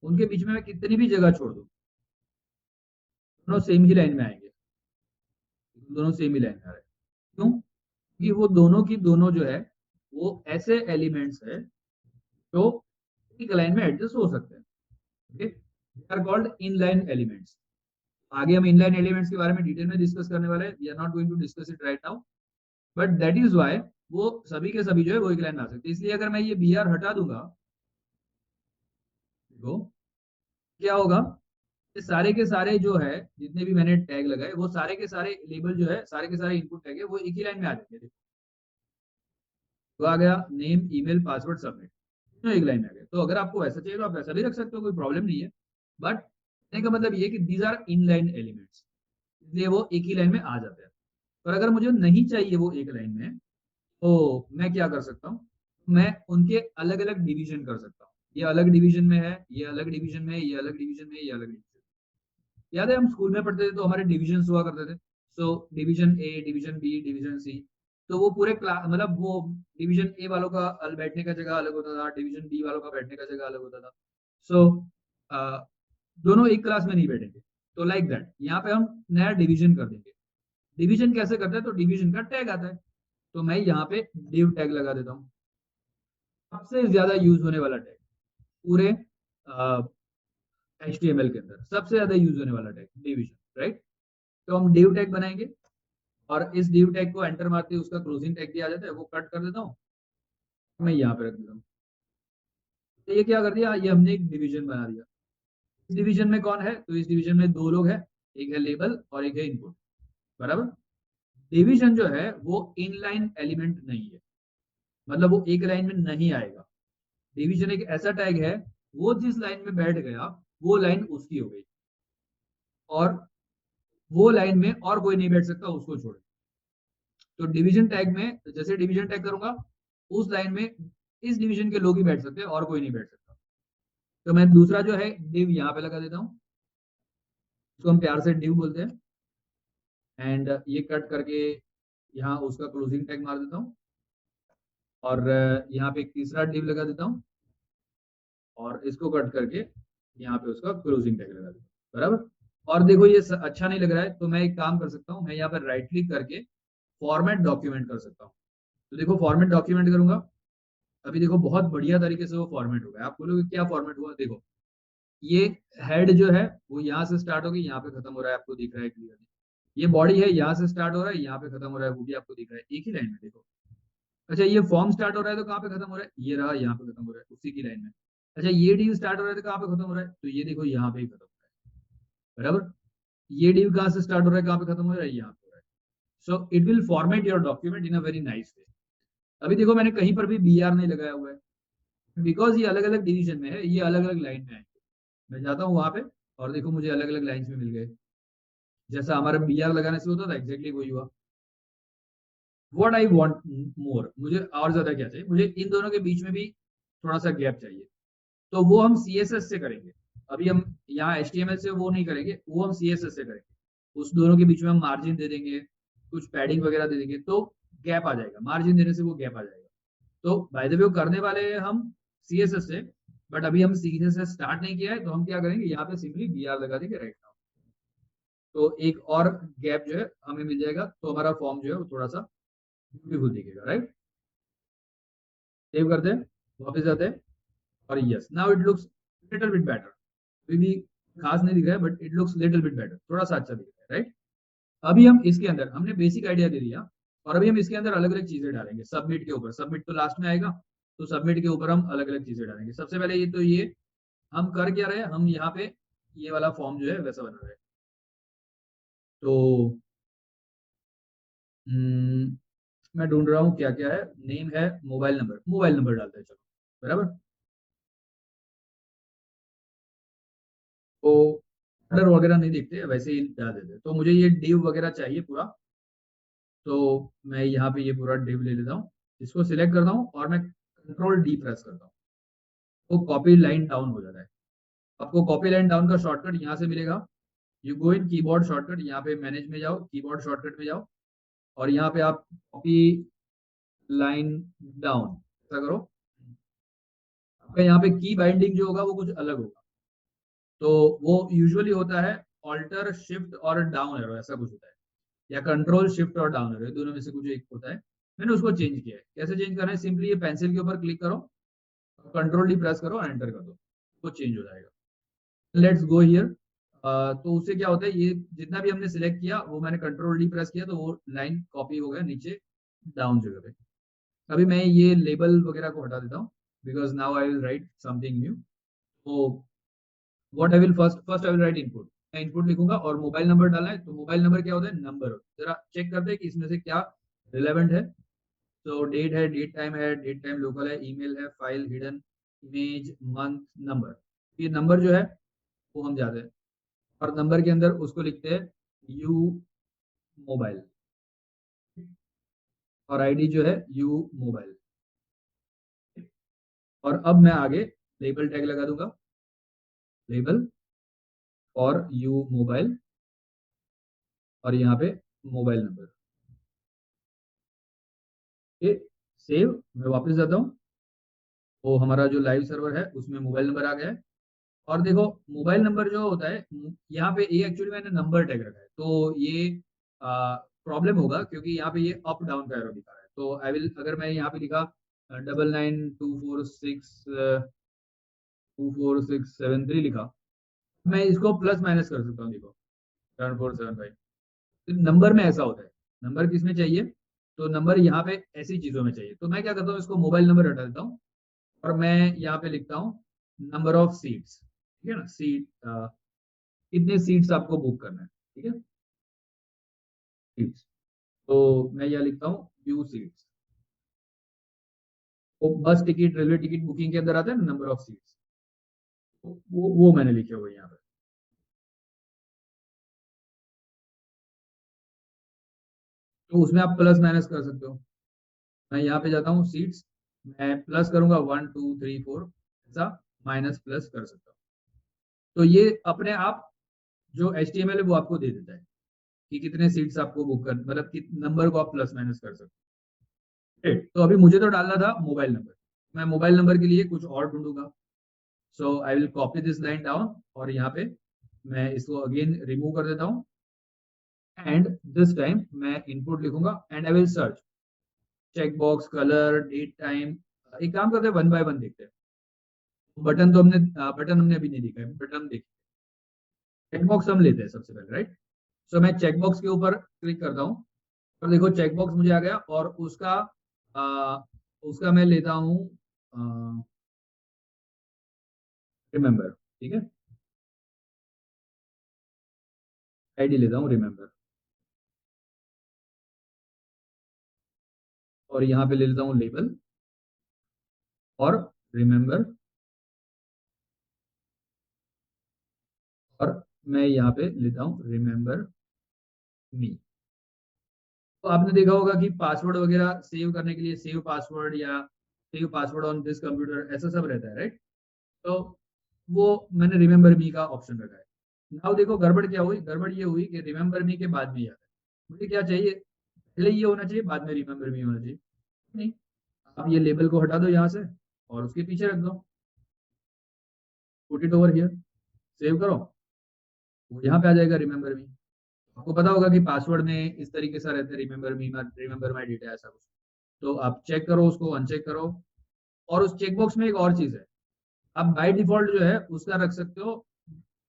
उनके बीच में मैं कितनी भी जगह छोड़ दूँ, दोनों सेम ही लाइन में आएंगे, दोनों सेम ही लाइन में आ रहे हैं। क्यों? क्योंकि वो दोनों की दोनों जो है वो ऐसे एलिमेंट्स है जो एक लाइन में एडजस्ट हो सकते हैं। Okay, they are called inline elements. आगे हम इनलाइन एलिमेंट्स के बारे में डिटेल में डिस्कस करने वाले हैं, we are not going to discuss it right now, but that is why वो सभी के सभी जो है वो एक लाइन में आ सकते हैं। इसलिए अगर मैं ये बी आर हटा दूंगा, देखो क्या होगा, ये सारे के सारे जो है जितने भी मैंने टैग लगाए वो सारे के सारे लेबल जो है, सारे के सारे इनपुट टैग है वो एक ही लाइन में आ जाएंगे। देखो तो आ गया नेम, ईमेल, पासवर्ड, सबमिट, तो एक लाइन में आ गया। तो अगर आपको वैसा चाहिए तो आप वैसा भी रख सकते हो, कोई प्रॉब्लम नहीं है। बट कहने का मतलब ये कि दीज आर इनलाइन एलिमेंट्स, इसलिए वो एक ही लाइन में आ जाते हैं। पर अगर मुझे नहीं चाहिए वो एक लाइन में, तो मैं क्या कर सकता हूँ, मैं उनके अलग अलग डिवीजन कर सकता हूँ। ये अलग डिवीजन में है, ये अलग डिवीजन में है, ये अलग डिवीजन में है, ये अलग डिवीजन। याद है हम स्कूल में पढ़ते थे तो हमारे डिविजन हुआ करते थे। So division A, division B, division C. तो वो पूरे क्लास मतलब वो डिवीजन ए वालों का बैठने का जगह अलग होता था, डिवीजन बी वालों का बैठने का जगह अलग होता था। सो दोनों एक क्लास में नहीं बैठेंगे। तो लाइक दैट यहाँ पे हम नया डिवीजन कर देंगे। डिवीजन कैसे करते हैं, तो डिवीजन का टैग आता है, तो मैं यहाँ पे डिव टैग लगा देता हूँ। सबसे ज्यादा यूज होने वाला टैग पूरे HTML के अंदर सबसे ज्यादा यूज होने वाला टैग डिवीजन, राइट। तो हम डिव टैग बनाएंगे और इस डिव टैग को एंटर मारते ही उसका क्लोजिंग टैग भी आ जाता है, वो कट कर देता हूँ, मैं यहाँ पे रख देता हूँ। तो ये क्या कर दिया, ये हमने एक डिवीजन बना दिया। इस डिवीजन में कौन है, तो इस डिवीजन में दो लोग हैं, एक है लेबल और एक है इनपुट, बराबर। डिवीजन जो है वो इनलाइन एलिमेंट नहीं है, मतलब वो एक लाइन में नहीं आएगा। डिवीजन एक ऐसा टैग है, वो जिस लाइन में बैठ गया वो लाइन उसकी हो गई, और वो लाइन में और कोई नहीं बैठ सकता उसको छोड़। तो डिवीजन टैग में जैसे डिवीजन टैग करूंगा, उस लाइन में इस डिवीजन के लोग ही बैठ सकते हैं और कोई नहीं बैठ सकता। तो मैं दूसरा जो है डिव यहाँ पे लगा देता हूँ, इसको हम प्यार से डिव बोलते हैं। एंड ये कट करके यहाँ उसका क्लोजिंग टैग मार देता हूँ, और यहाँ पे एक तीसरा डिव लगा देता हूँ, और इसको कट करके यहाँ पे उसका क्लोजिंग टैग लगा देता हूँ, बराबर। और देखो ये अच्छा नहीं लग रहा है, तो मैं एक काम कर सकता हूँ, मैं यहाँ पर राइट क्लिक करके फॉर्मेट डॉक्यूमेंट कर सकता हूँ। तो देखो फॉर्मेट डॉक्यूमेंट करूंगा, अभी देखो बहुत बढ़िया तरीके से वो फॉर्मेट हो गया। आप बोलोगे क्या फॉर्मेट हुआ, देखो ये हेड जो है वो यहाँ से स्टार्ट होगी, यहाँ पे खत्म हो रहा है, आपको दिख रहा है क्लियरली। ये बॉडी है, यहाँ से स्टार्ट हो रहा है, यहाँ पे खत्म हो रहा है, वो भी आपको दिख रहा है एक ही लाइन में, देखो। अच्छा ये फॉर्म स्टार्ट हो रहा है तो कहाँ पे खत्म हो रहा है, ये रहा, यहाँ पे खत्म हो रहा है उसी की लाइन में। अच्छा ये डीव स्टार्ट हो रहा है तो कहाँ पे खत्म हो रहा है, तो ये देखो यहाँ पे ही खत्म हो रहा है, बराबर। ये डीव कहाँ से स्टार्ट हो रहा है, कहाँ पे खत्म हो रहा है, यहाँ पे हो रहा है। So it will format your document in a very nice way. अभी देखो मैंने कहीं पर भी बी आर नहीं लगाया हुआ है, बिकॉज ये अलग अलग डिवीजन में है, ये अलग अलग लाइन में है। मैं जाता हूँ वहां पे और देखो मुझे अलग अलग लाइन्स में मिल गए, जैसा हमारा बी आर लगाने से होता था एग्जैक्टली वही हुआ। व्हाट आई वांट मोर, मुझे और ज्यादा क्या चाहिए, मुझे इन दोनों के बीच में भी थोड़ा सा गैप चाहिए, तो वो हम CSS से करेंगे। अभी हम यहाँ HTML से वो नहीं करेंगे, वो हम CSS से करेंगे। उस दोनों के बीच में हम मार्जिन दे देंगे, कुछ पैडिंग वगैरह दे देंगे, तो गैप आ जाएगा, मार्जिन देने से वो गैप आ जाएगा। तो बाय द वे करने वाले हैं हम CSS से, बट अभी हम CSS स्टार्ट नहीं किया है, तो हम क्या करेंगे, यहाँ पे सिंपली BR लगा देंगे राइट नाउ। तो एक और गैप जो है हमें मिल जाएगा, तो हमारा फॉर्म जो है वो थोड़ा सा ब्यूटीफुल दिखेगा, राइट। सेव करते हैं, वापस जाते हैं, और yes now it looks little bit better. अभी भी खास नहीं दिख रहा है, but it looks little bit better, थोड़ा सा अच्छा दिख रहा है, राइट। अभी हम इसके अंदर हमने बेसिक आइडिया दे दिया, और अभी हम इसके अंदर अलग अलग चीजें डालेंगे। सबमिट के ऊपर, सबमिट तो लास्ट में आएगा, तो सबमिट के ऊपर हम अलग अलग चीजें डालेंगे। सबसे पहले ये तो ये हम कर क्या रहे हैं, हम यहाँ पे ये वाला फॉर्म जो है वैसा बना रहे हैं। तो हम्म, मैं ढूंढ रहा हूँ क्या क्या है, नेम है, मोबाइल नंबर डालते हैं, चलो, बराबर। तो ऑर्डर वगैरह नहीं देखते, वैसे ही डाल देते हैं। तो मुझे ये डिव वगैरह चाहिए पूरा, तो मैं यहाँ पे ये पूरा डिव ले लेता हूँ, इसको सिलेक्ट करता हूँ और मैं कंट्रोल डी प्रेस करता हूँ तो कॉपी लाइन डाउन हो जाता है। आपको कॉपी लाइन डाउन का शॉर्टकट यहाँ से मिलेगा। You go in keyboard shortcut, यहाँ पे मैनेज में जाओ, कीबोर्ड शॉर्टकट में जाओ और यहाँ पे आप कॉपी लाइन डाउन ऐसा करो। आपका यहाँ पे की बाइंडिंग जो होगा वो कुछ अलग होगा। तो वो यूजुअली होता है ऑल्टर शिफ्ट और डाउन एरो, ऐसा कुछ होता है, या कंट्रोल शिफ्ट और डाउन एरो, दोनों में से कुछ एक होता है। मैंने उसको चेंज किया है। कैसे चेंज करना है? सिंपली ये पेंसिल के ऊपर क्लिक करो, कंट्रोल डी प्रेस करो, एंटर कर दो, वो चेंज हो जाएगा। Let's go here. तो उससे क्या होता है, ये जितना भी हमने सिलेक्ट किया वो मैंने कंट्रोल डी प्रेस किया तो वो लाइन कॉपी हो गया नीचे डाउन जगह पे। अभी मैं ये लेबल वगैरह को हटा देता हूँ because now I will write something new. तो what I will first I will write input. मैं इनपुट लिखूंगा और मोबाइल नंबर डालना है। तो मोबाइल नंबर क्या होता है? नंबर। जरा चेक करते हैं कि इसमें से क्या रिलेवेंट है। तो डेट है, डेट टाइम है, डेट टाइम लोकल है, ईमेल है, file hidden, image, month, number. ये नंबर जो है वो हम जाते हैं और नंबर के अंदर उसको लिखते हैं यू मोबाइल, और आईडी जो है यू मोबाइल। और अब मैं आगे लेबल टैग लगा दूंगा, लेबल और यू मोबाइल और यहाँ पे मोबाइल नंबर। Okay, save. मैं वापस जाता हूँ तो हमारा जो लाइव सर्वर है उसमें मोबाइल नंबर आ गया है। और देखो मोबाइल नंबर जो होता है यहाँ पे, ये एक्चुअली मैंने नंबर टैग रखा है तो ये प्रॉब्लम होगा क्योंकि यहाँ पे ये अप डाउन का एरो दिखा रहा है। तो आई विल, अगर मैं यहाँ पे लिखा 9924624673 लिखा, मैं इसको प्लस माइनस कर सकता हूँ। देखो 7475। नंबर में ऐसा होता है। नंबर किस में चाहिए? तो नंबर यहाँ पे ऐसी चीजों में चाहिए। तो मैं क्या करता हूँ, इसको मोबाइल नंबर हटा देता हूँ और मैं यहाँ पे लिखता हूँ नंबर ऑफ सीट्स। ठीक है ना, सीट, कितने सीट्स आपको बुक करना है। ठीक है, सीट्स। तो मैं यहाँ लिखता हूँ यू सीट्स। वो बस टिकट, रेलवे टिकट बुकिंग के अंदर आता है ना नंबर ऑफ सीट्स, वो मैंने लिखे हुए यहाँ पे। तो उसमें आप प्लस माइनस कर सकते हो। मैं यहाँ पे जाता हूँ सीट्स, मैं प्लस करूंगा 1 2 3 4, ऐसा माइनस प्लस कर सकता हूँ। तो ये अपने आप जो HTML है वो आपको दे देता है कि कितने सीट्स आपको बुक कर, मतलब कि नंबर को आप प्लस माइनस कर सकते हो। तो अभी मुझे तो डालना था मोबाइल नंबर। मैं मोबाइल नंबर के लिए कुछ और ढूंढूंगा। So I will copy this line down और यहाँ पे मैं इसको अगेन रिमूव कर देता हूँ एंड दिस टाइम मैं इनपुट लिखूंगा and I will search check box, colour, date, time. एक काम करते हैं, वन बाय वन देखते हैं। बटन तो हमने बटन हमने अभी नहीं देखा है, बटन हम देखते हैं। चेक बॉक्स हम लेते हैं सबसे पहले, राइट। सो मैं चेक बॉक्स के ऊपर क्लिक करता हूँ और देखो चेक बॉक्स मुझे आ गया और आ, उसका मैं लेता हूँ रिमेम्बर। ठीक है, आईडी लेता हूँ रिमेम्बर और यहाँ पे ले लेता हूँ लेबल और रिमेम्बर और मैं यहाँ पे लेता हूँ रिमेम्बर मी। तो आपने देखा होगा कि पासवर्ड वगैरह सेव करने के लिए सेव पासवर्ड या save password on this computer ऐसा सब रहता है, राइट। तो वो मैंने रिमेम्बर मी का ऑप्शन रखा है। नाउ देखो गड़बड़ क्या हुई, गड़बड़ ये हुई कि रिमेम्बर मी के बाद में आता है। मुझे क्या चाहिए? पहले ये होना चाहिए, बाद में रिमेम्बर मी होना चाहिए। नहीं, आप ये लेबल को हटा दो यहाँ से और उसके पीछे रख दो, put it over here, save करो, वो यहाँ पे आ जाएगा रिमेम्बर मी। आपको पता होगा कि पासवर्ड में इस तरीके से रहता है, remember me, remember my data, ऐसा कुछ। तो आप चेक करो, उसको अनचेक करो। और उस चेकबॉक्स में एक और चीज है, आप बाय डिफॉल्ट जो है उसका रख सकते हो,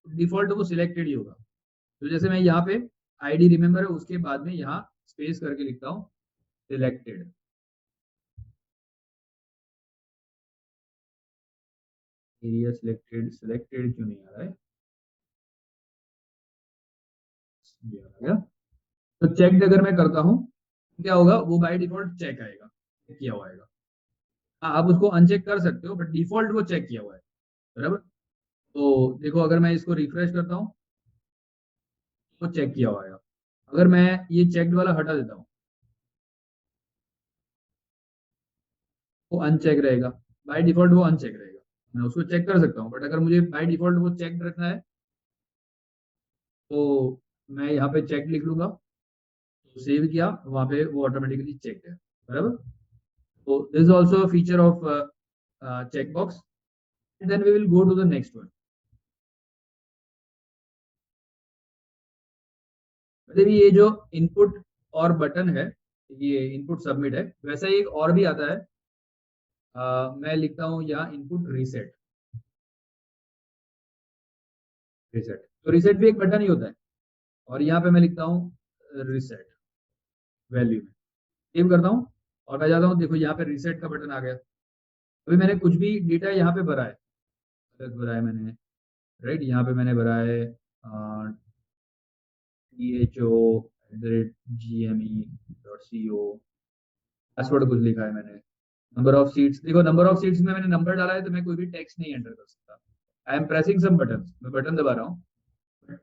डिफॉल्ट वो सिलेक्टेड ही होगा। तो जैसे मैं यहाँ पे आईडी रिमेम्बर है उसके बाद में यहाँ स्पेस करके लिखता हूँ सिलेक्टेड। एरिया सिलेक्टेड, सिलेक्टेड क्यों नहीं आ रहा है? ये आ गया। तो चेक अगर मैं करता हूँ क्या होगा, वो बाय डिफॉल्ट चेक आएगा, चेक किया हुआ आएगा। हाँ, आप उसको अनचेक कर सकते हो बट डिफॉल्ट वो चेक किया हुआ है, बराबर। तो देखो अगर मैं इसको रिफ्रेश करता हूँ तो चेक किया हुआ आएगा। अगर मैं ये चेक वाला हटा देता हूँ वो अनचेक रहेगा, बाय डिफॉल्ट वो अनचेक रहेगा। मैं उसको चेक कर सकता हूँ, बट अगर मुझे बाय डिफॉल्ट वो चेक रखना है तो मैं यहाँ पे चेक लिख लूंगा, तो सेव किया, वहां पे वो ऑटोमेटिकली चेक है, बराबर। तो this is also feature of check box. Then we will go to the next one. मतलब ये जो इनपुट और बटन है, ये इनपुट सबमिट है, वैसा ही एक और भी आता है। मैं लिखता हूँ यहाँ इनपुट रीसेट। रीसेट, तो रीसेट भी एक बटन ही होता है, और यहाँ पे मैं लिखता हूँ रीसेट वैल्यू में, सेव करता हूँ और मैं जाता हूँ, देखो यहाँ पे रीसेट का बटन आ गया। अभी मैंने कुछ भी डेटा यहाँ पे भरा है, गलत भरा है मैंने, राइट। यहाँ पे मैंने भरा है THO@gme.co, पासवर्ड कुछ लिखा है मैंने, नंबर ऑफ सीट्स, देखो नंबर ऑफ सीट्स में मैंने नंबर डाला है, तो मैं कोई भी टेक्स्ट नहीं एंटर कर सकता। I am pressing some button, मैं बटन दबा रहा हूँ,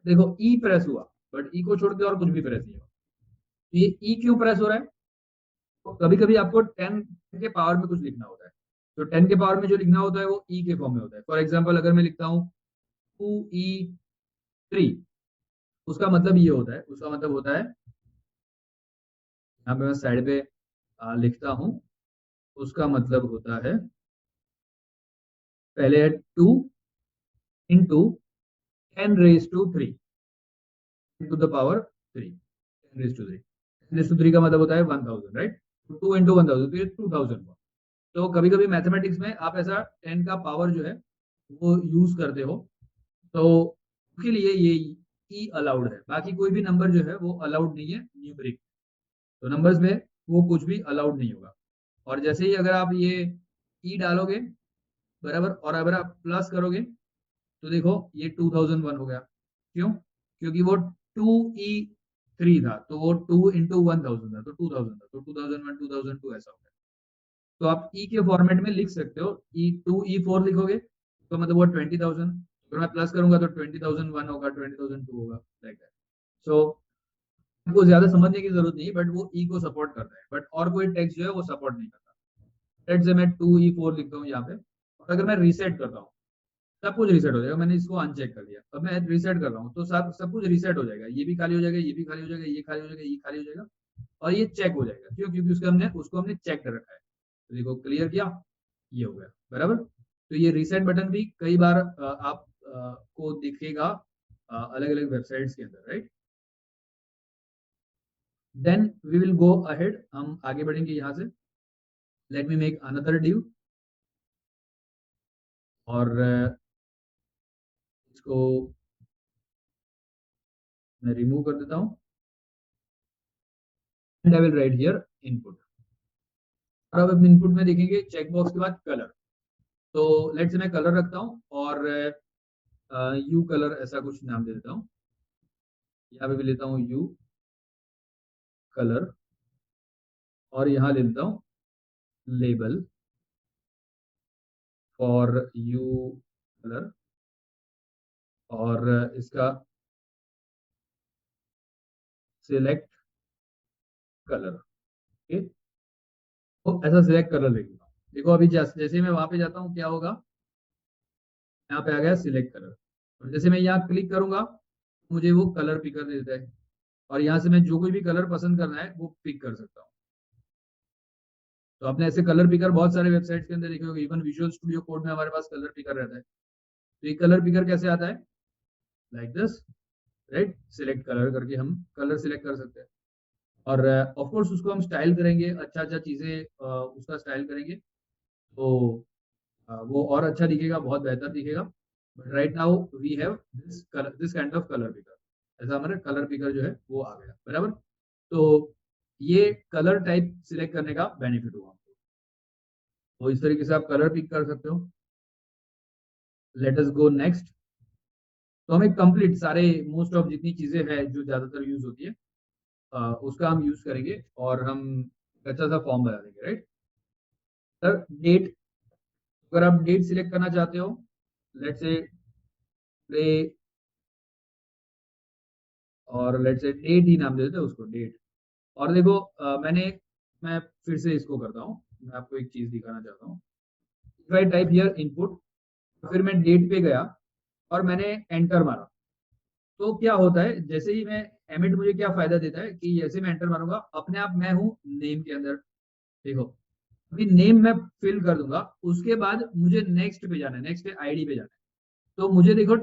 देखो ई प्रेस हुआ, बट ई को छोड़ के और कुछ भी प्रेस नहीं हुआ। तो ये ई क्यों प्रेस हो रहा है? तो कभी कभी आपको 10 के पावर में कुछ लिखना होता है, तो 10 के पावर में जो लिखना होता है वो ई के फॉर्म में होता है। फॉर एग्जाम्पल अगर मैं लिखता हूँ 2E3, उसका मतलब ये होता है, उसका मतलब होता है, यहाँ पे मैं साइड पे लिखता हूँ, उसका मतलब होता है, पहले है 2 × 10⁻³ into the power 3, 10⁻³ 10⁻³ का मतलब होता है 1000, राइट। 2 × 1000 तो ये 2000 हुआ। तो कभी कभी मैथमेटिक्स में आप ऐसा 10 का पावर जो है वो यूज करते हो, तो उसके लिए ये ई अलाउड है, बाकी कोई भी नंबर जो है वो अलाउड नहीं है न्यूमेरिक। तो नंबर्स में वो कुछ भी अलाउड नहीं होगा। और जैसे ही अगर आप ये ई डालोगे, बराबर, और अगर आप प्लस करोगे, तो देखो ये 2001 हो गया। क्यों? क्योंकि वो 2E3 था, तो वो 2 × 1000 था, तो 2000 था, तो 2001 2002 ऐसा हो गया। तो आप ई के फॉर्मेट में लिख सकते हो, E2 E4 लिखोगे तो मतलब वो 20,000, अगर मैं प्लस करूंगा तो 20,001 होगा, 20,002 होगा, लाइक दैट। सो आपको ज्यादा समझने की जरूरत नहीं है, बट वो ई को सपोर्ट करता है, बट और कोई टेक्स्ट जो है वो सपोर्ट नहीं करता। लेट से मैं 2E4 लिखता हूँ यहाँ पे, और अगर मैं रीसेट करता हूँ, सब कुछ रीसेट हो जाएगा। मैंने इसको अनचेक कर दिया, अब मैं रीसेट कर रहा हूँ तो सब सब कुछ रीसेट हो जाएगा, ये भी खाली हो जाएगा, ये भी खाली हो जाएगा, ये खाली हो जाएगा, ये खाली हो जाएगा, और ये चेक हो जाएगा। क्यों? क्योंकि उसको हमने चेक कर रखा है। तो देखो क्लियर किया, ये हो गया, बराबर। तो ये रीसेट बटन भी कई बार आप को दिखेगा अलग अलग वेबसाइट्स के अंदर, right. Then we will go ahead, हम आगे बढ़ेंगे यहाँ से। Let me make another div, और इसको मैं रिमूव कर देता हूँ, and I will write here input. और अब इनपुट में देखेंगे चेक बॉक्स के बाद कलर। तो लेट से मैं कलर रखता हूँ, और यू कलर ऐसा कुछ नाम दे देता हूँ। यहाँ पे भी लेता हूँ यू कलर, और यहाँ ले लेता हूँ लेबल फॉर यू कलर, और इसका सिलेक्ट कलर, ओके। तो ऐसा सिलेक्ट कलर लिखूंगा। देखो अभी जैसे जैसे मैं वहां पे जाता हूँ क्या होगा, यहाँ पे आ गया सिलेक्ट कलर, और जैसे मैं यहाँ क्लिक करूंगा मुझे वो कलर पिकर दे देता है, और यहाँ से मैं जो कोई भी कलर पसंद करना है वो पिक कर सकता हूँ। तो आपने ऐसे कलर पिकर बहुत सारे वेबसाइट्स के अंदर देखे होंगे, इवन विजुअल स्टूडियो कोड में हमारे पास कलर पिकर रहता है। तो ये कलर पिकर कैसे आता है? Like this, right. Select colour करके हम कलर सिलेक्ट कर सकते हैं, और ऑफ कोर्स उसको हम स्टाइल करेंगे, अच्छा अच्छा चीजें उसका स्टाइल करेंगे, तो वो और अच्छा दिखेगा, बहुत बेहतर दिखेगा। But right now we have this kind of colour picker, ऐसा हमारा कलर पिकर जो है वो आ गया, बराबर। तो ये कलर टाइप सिलेक्ट करने का बेनिफिट हुआ हमको। तो इस तरीके से आप कलर पिक कर सकते हो। Let us go next. तो हमें कंप्लीट सारे मोस्ट ऑफ जितनी चीजें हैं जो ज्यादातर यूज होती है, उसका हम यूज करेंगे, और हम अच्छा सा फॉर्म बना देंगे, राइट। सर डेट, अगर आप डेट सिलेक्ट करना चाहते हो, लेट से प्ले, और लेट से डेट ही नाम दे देते हैं उसको, डेट। और देखो मैं फिर से इसको करता हूँ, मैं आपको एक चीज दिखाना चाहता हूँ। If I type here input, फिर मैं डेट पे गया और मैंने एंटर मारा, तो क्या होता है, जैसे ही मैं एमिट मुझे क्या फायदा देता है कि जैसे मैं एंटर मारूंगा अपने आप मैं हूँ नेम के अंदर। देखो अभी नेम मैं फिल कर दूंगा, उसके बाद मुझे नेक्स्ट पे जाना है, नेक्स्ट आईडी पे जाना है। तो मुझे देखो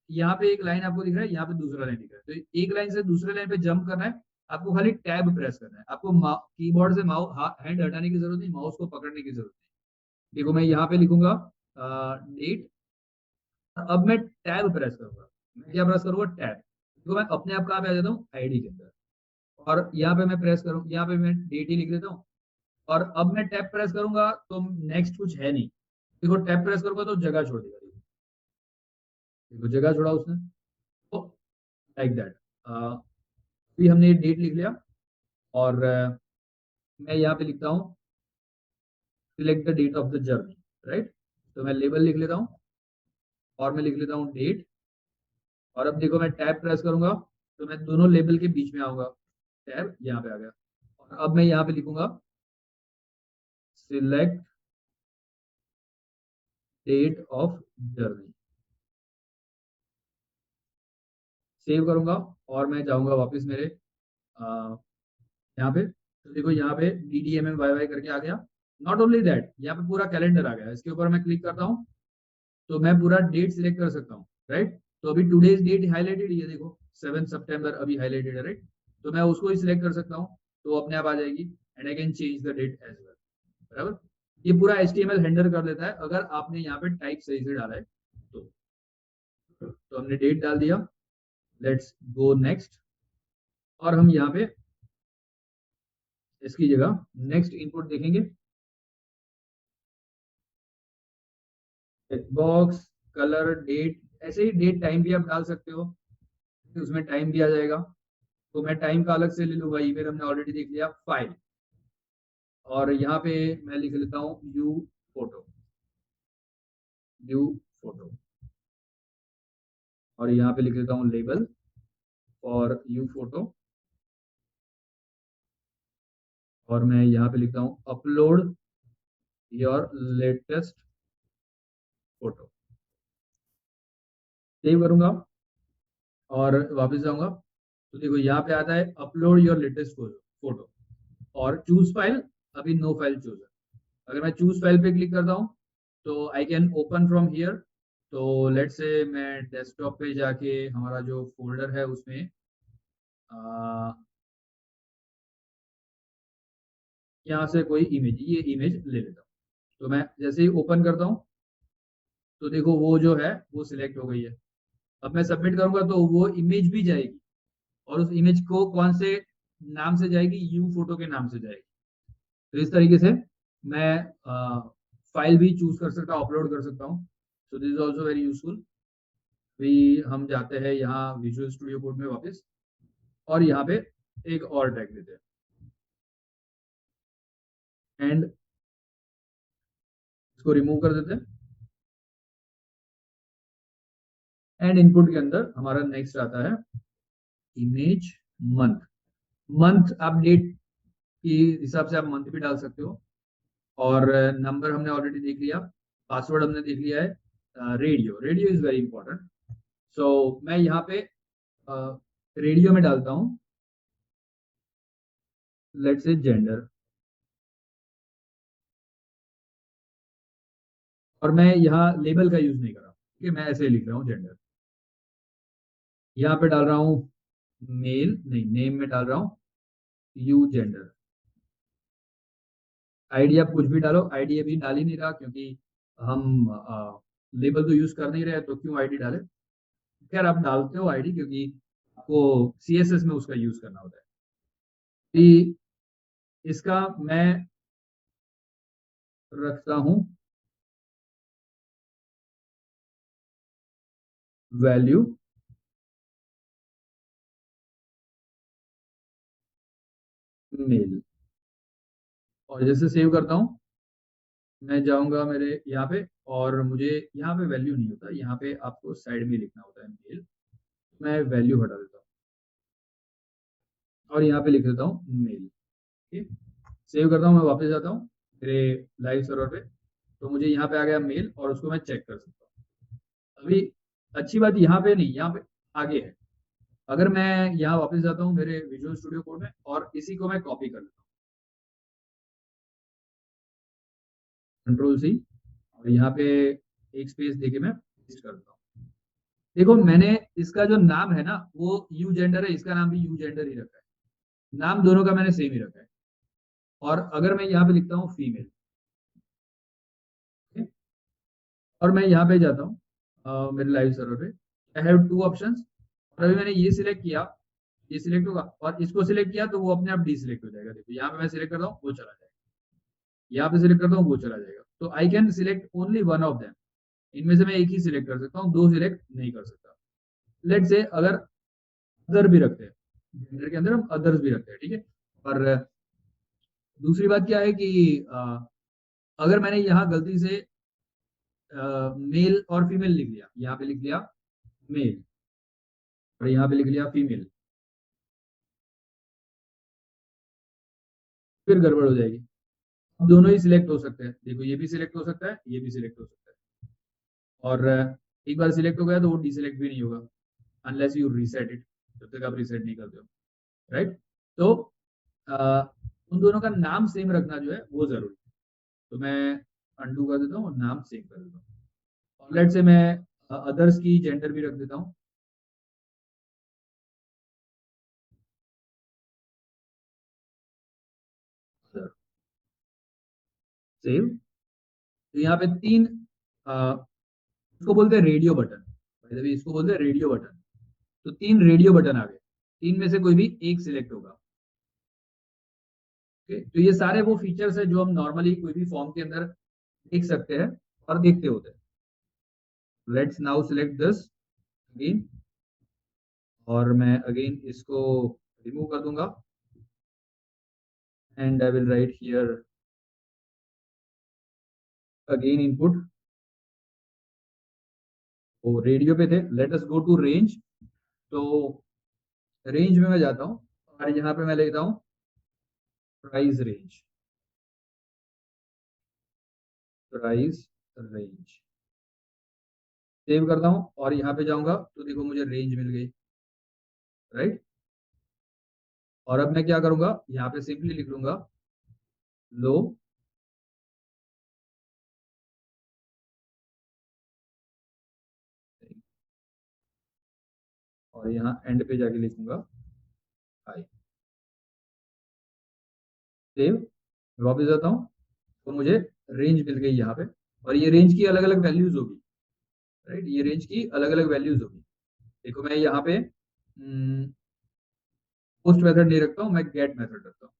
यहाँ पे एक लाइन आपको दिख रहा है, यहाँ पे दूसरा लाइन दिख रहा है, तो एक लाइन से दूसरे लाइन पे जंप करना है। आपको खाली टैब प्रेस करना है, आपको कीबोर्ड से माउस हैंड हटाने की जरूरत नहीं, माउस को पकड़ने की जरूरत नहीं। देखो मैं यहाँ पे लिखूंगा डेट, अब मैं टैब प्रेस करूंगा। मैं क्या प्रेस करूंगा? टैब। तो मैं अपने आप कहाँ पे आ जाता हूँ? आईडी के अंदर। और यहाँ पे मैं प्रेस करूँ, यहाँ पे मैं डेट ही लिख देता हूँ। और अब मैं टैब प्रेस करूंगा तो नेक्स्ट कुछ है नहीं। देखो टैब प्रेस करूंगा तो जगह छोड़ देगा। देखो जगह छोड़ा उसने। तो लाइक दैट। अभी हमने डेट लिख लिया, और मैं यहाँ पे लिखता हूँ select the date of the journey, right. तो मैं लेबल लिख लेता हूँ और मैं लिख लेता हूँ डेट। और अब देखो मैं टैब प्रेस करूंगा तो मैं दोनों लेबल के बीच में आऊंगा। टैब यहाँ पे आ गया। और अब मैं यहाँ पे लिखूंगा select date of journey, save करूंगा और मैं जाऊंगा वापस मेरे यहाँ पे। तो देखो यहाँ पे DDMMYY करके आ गया। नॉट ओनली दैट, यहाँ पे पूरा कैलेंडर आ गया। इसके ऊपर मैं क्लिक करता हूँ तो मैं पूरा डेट सिलेक्ट कर सकता हूँ, राइट। तो अभी टुडेज डेट हाईलाइटेड, ये देखो 7 सितंबर अभी हाईलाइटेड है, राइट। तो मैं उसको ही सिलेक्ट कर सकता हूँ, तो अपने आप आ जाएगी। And I can change the date as well, बराबर। ये पूरा HTML हैंडल कर देता है अगर आपने यहाँ पे टाइप सही से डाला है तो। हमने डेट डाल दिया, लेट्स गो नेक्स्ट। और हम यहाँ पे इसकी जगह नेक्स्ट इनपुट देखेंगे। बॉक्स, कलर, डेट, ऐसे ही डेट टाइम भी आप डाल सकते हो, उसमें टाइम भी आ जाएगा। तो मैं टाइम का अलग से ले लूंगा, ईमेल हमने ऑलरेडी देख लिया, फाइल। और यहाँ पे मैं लिख लेता हूँ यू फोटो, यू फोटो। और यहाँ पे लिख लेता हूँ लेबल और यू फोटो। और मैं यहाँ पे लिखता हूँ upload your latest photo. Save करूंगा और वापस जाऊंगा तो देखो यहाँ पे आता है अपलोड योर लेटेस्ट फोटो। और चूज फाइल, अभी नो फाइल चूज है। अगर मैं चूज फाइल पे क्लिक करता हूँ तो I can open from here. तो लेट्स से मैं डेस्कटॉप पे जाके हमारा जो फोल्डर है उसमें यहाँ से कोई इमेज, ये इमेज ले लेता हूँ। तो मैं जैसे ही ओपन करता हूँ तो देखो वो जो है वो सिलेक्ट हो गई है। अब मैं सबमिट करूंगा तो वो इमेज भी जाएगी, और उस इमेज को कौन से नाम से जाएगी? यू फोटो के नाम से जाएगी। तो इस तरीके से मैं फाइल भी चूज कर सकता हूँ, अपलोड कर सकता हूँ। So this is also very useful. भी हम जाते हैं यहाँ विजुअल स्टूडियो कोड में वापस, और यहाँ पे एक और टैग देते हैं एंड इसको रिमूव कर देते हैं। एंड इनपुट के अंदर हमारा नेक्स्ट आता है इमेज मंथ। मंथ आप डेट के हिसाब से आप मंथ भी डाल सकते हो। और नंबर हमने ऑलरेडी देख लिया, पासवर्ड हमने देख लिया है। Radio, radio is very important. So मैं यहाँ पे रेडियो में डालता हूँ लेट्स से जेंडर। और मैं यहाँ लेबल का यूज नहीं कर रहा, ठीक है, मैं ऐसे ही लिख रहा हूँ जेंडर। यहाँ पे डाल रहा हूँ मेल, नहीं नेम में डाल रहा हूँ यू जेंडर। आईडी आप कुछ भी डालो, आईडी अभी डाल ही नहीं रहा क्योंकि हम लेबल तो यूज कर नहीं रहे, तो क्यों आईडी डाले। खैर आप डालते हो आईडी क्योंकि आपको CSS में उसका यूज करना होता है। कि इसका मैं रखता हूँ वैल्यू मेल। और जैसे सेव करता हूँ मैं जाऊंगा मेरे यहाँ पे, और मुझे यहाँ पे वैल्यू नहीं होता, यहाँ पे आपको साइड में लिखना होता है मेल। मैं वैल्यू हटा देता हूँ और यहाँ पे लिख देता हूँ मेल। ठीक, सेव करता हूँ, मैं वापस जाता हूँ मेरे लाइव सर्वर पे, तो मुझे यहाँ पे आ गया मेल और उसको मैं चेक कर सकता हूँ। अभी अच्छी बात यहाँ पे नहीं, यहाँ पे आगे है। अगर मैं यहाँ वापस जाता हूँ मेरे विजुअल स्टूडियो कोड में और इसी को मैं कॉपी कर लेता हूँ, कंट्रोल सी, और यहाँ पे एक स्पेस देके मैं पेस्ट कर देता हूँ। देखो मैंने इसका जो नाम है ना वो यू जेंडर है, इसका नाम भी यू जेंडर ही रखा है, नाम दोनों का मैंने सेम ही रखा है। और अगर मैं यहाँ पे लिखता हूँ फीमेल, और मैं यहाँ पे जाता हूँ मेरे लाइव सर्वर पे, आई हैव टू ऑप्शंस, और अभी मैंने ये सिलेक्ट किया, ये सिलेक्ट होगा, और इसको सिलेक्ट किया तो वो अपने आप डीसिलेक्ट हो जाएगा। देखो यहाँ पे मैं सिलेक्ट करता हूँ वो चला जाएगा, यहाँ पे सिलेक्ट करता हूँ वो चला जाएगा। तो I can select only one of them, इनमें से मैं एक ही सिलेक्ट कर सकता हूँ, दो सिलेक्ट नहीं कर सकता। लेट से अगर अदर भी रखते हैं, जेंडर के अंदर हम अदर्स भी रखते हैं, ठीक है। और दूसरी बात क्या है कि अगर मैंने यहाँ गलती से मेल और फीमेल लिख लिया, यहाँ पे लिख लिया मेल और यहाँ पे लिख लिया फीमेल, फिर गड़बड़ हो जाएगी। अब दोनों ही सिलेक्ट हो सकते हैं, देखो ये भी सिलेक्ट हो सकता है, ये भी सिलेक्ट हो सकता है। और एक बार सिलेक्ट हो गया तो वो डिसिलेक्ट भी नहीं होगा, अनलेस यू रीसेट इट, जब तक आप रीसेट नहीं करते हो, राइट। तो अ, उन दोनों का नाम सेम रखना जो है वो जरूरी है। तो मैं अंडू कर देता हूँ और नाम सेम कर देता हूँ। और लेट से मैं अदर्स की जेंडर भी रख देता हूँ, सेव। तो यहाँ पे तीन, इसको बोलते हैं रेडियो बटन, इसको बोलते हैं रेडियो बटन। तो तीन रेडियो बटन आ गए, तीन में से कोई भी एक सिलेक्ट होगा। ओके, तो ये सारे वो फीचर्स है जो हम नॉर्मली कोई भी फॉर्म के अंदर देख सकते हैं और देखते होते हैं। Let's now select this again, और मैं अगेन इसको रिमूव कर दूंगा, and I will write here again input. वो रेडियो पे थे, let us go to range. तो रेंज में मैं जाता हूँ और यहाँ पे मैं लेता हूँ price range, price range save करता हूँ और यहाँ पे जाऊंगा तो देखो मुझे रेंज मिल गई, राइट। और अब मैं क्या करूंगा, यहाँ पे सिंपली लिख लूंगा लो, और यहाँ एंड पे जाके लिखूंगा हाई, सेव। वापस जाता हूँ तो मुझे रेंज मिल गई यहाँ पे, और ये रेंज की अलग अलग वैल्यूज होगी, राइट, ये रेंज की अलग अलग वैल्यूज होगी। देखो मैं यहाँ पे पोस्ट मेथड नहीं रखता हूँ, मैं गेट मेथड रखता हूँ।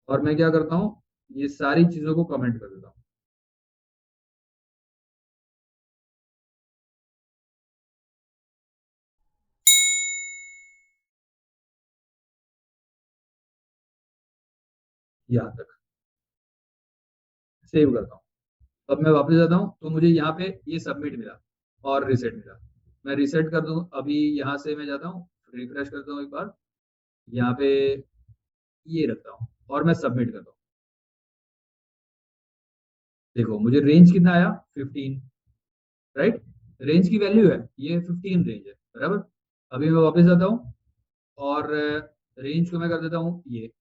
और मैं क्या करता हूँ, ये सारी चीजों को कमेंट कर देता हूँ। यहाँ तक सेव करता हूँ। अब मैं वापस जाता हूँ तो मुझे यहाँ पे ये सबमिट मिला और रिसेट मिला। मैं रिसेट कर दूं, अभी यहाँ से मैं जाता हूँ, रिफ्रेश करता हूँ एक बार, यहाँ पे ये रखता हूँ और मैं सबमिट करता हूँ। देखो मुझे रेंज कितना आया, 15, राइट। रेंज की वैल्यू है ये 15 रेंज है, बराबर। अभी मैं वापस जाता हूँ और रेंज को मैं कर देता हूँ ये,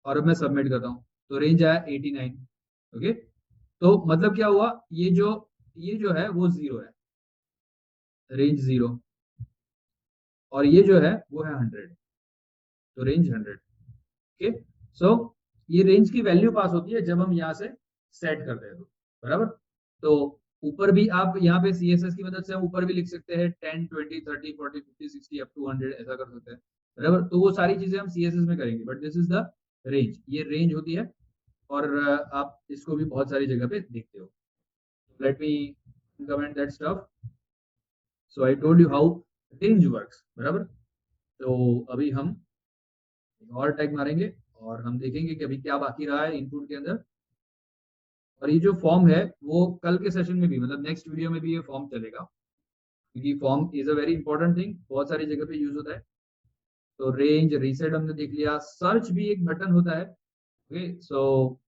और अब मैं सबमिट करता हूँ तो रेंज आया 89। ओके, तो मतलब क्या हुआ, ये जो है वो जीरो है, रेंज जीरो, और ये जो है वो है 100, तो रेंज 100। ओके, सो ये रेंज की वैल्यू पास होती है जब हम यहाँ से सेट करते हैं तो, बराबर। तो ऊपर भी आप यहाँ पे सीएसएस की मदद से हम ऊपर भी लिख सकते हैं 10 20 30 40 50 60 अप टू 100, ऐसा कर सकते हैं, बराबर। तो वो सारी चीजें हम सीएसएस में करेंगे, but this is the range, ये रेंज होती है। और आप इसको भी बहुत सारी जगह पे देखते हो। Let me comment that stuff. So I told you how range works, बराबर। तो अभी हम एक और टैग मारेंगे और हम देखेंगे कि अभी क्या बाकी रहा है इनपुट के अंदर। और ये जो फॉर्म है वो कल के सेशन में भी, मतलब नेक्स्ट वीडियो में भी ये फॉर्म चलेगा, क्योंकि form is a very important thing, बहुत सारी जगह पे यूज होता है। तो रेंज रीसेट हमने देख लिया। सर्च भी एक बटन होता है। Okay, so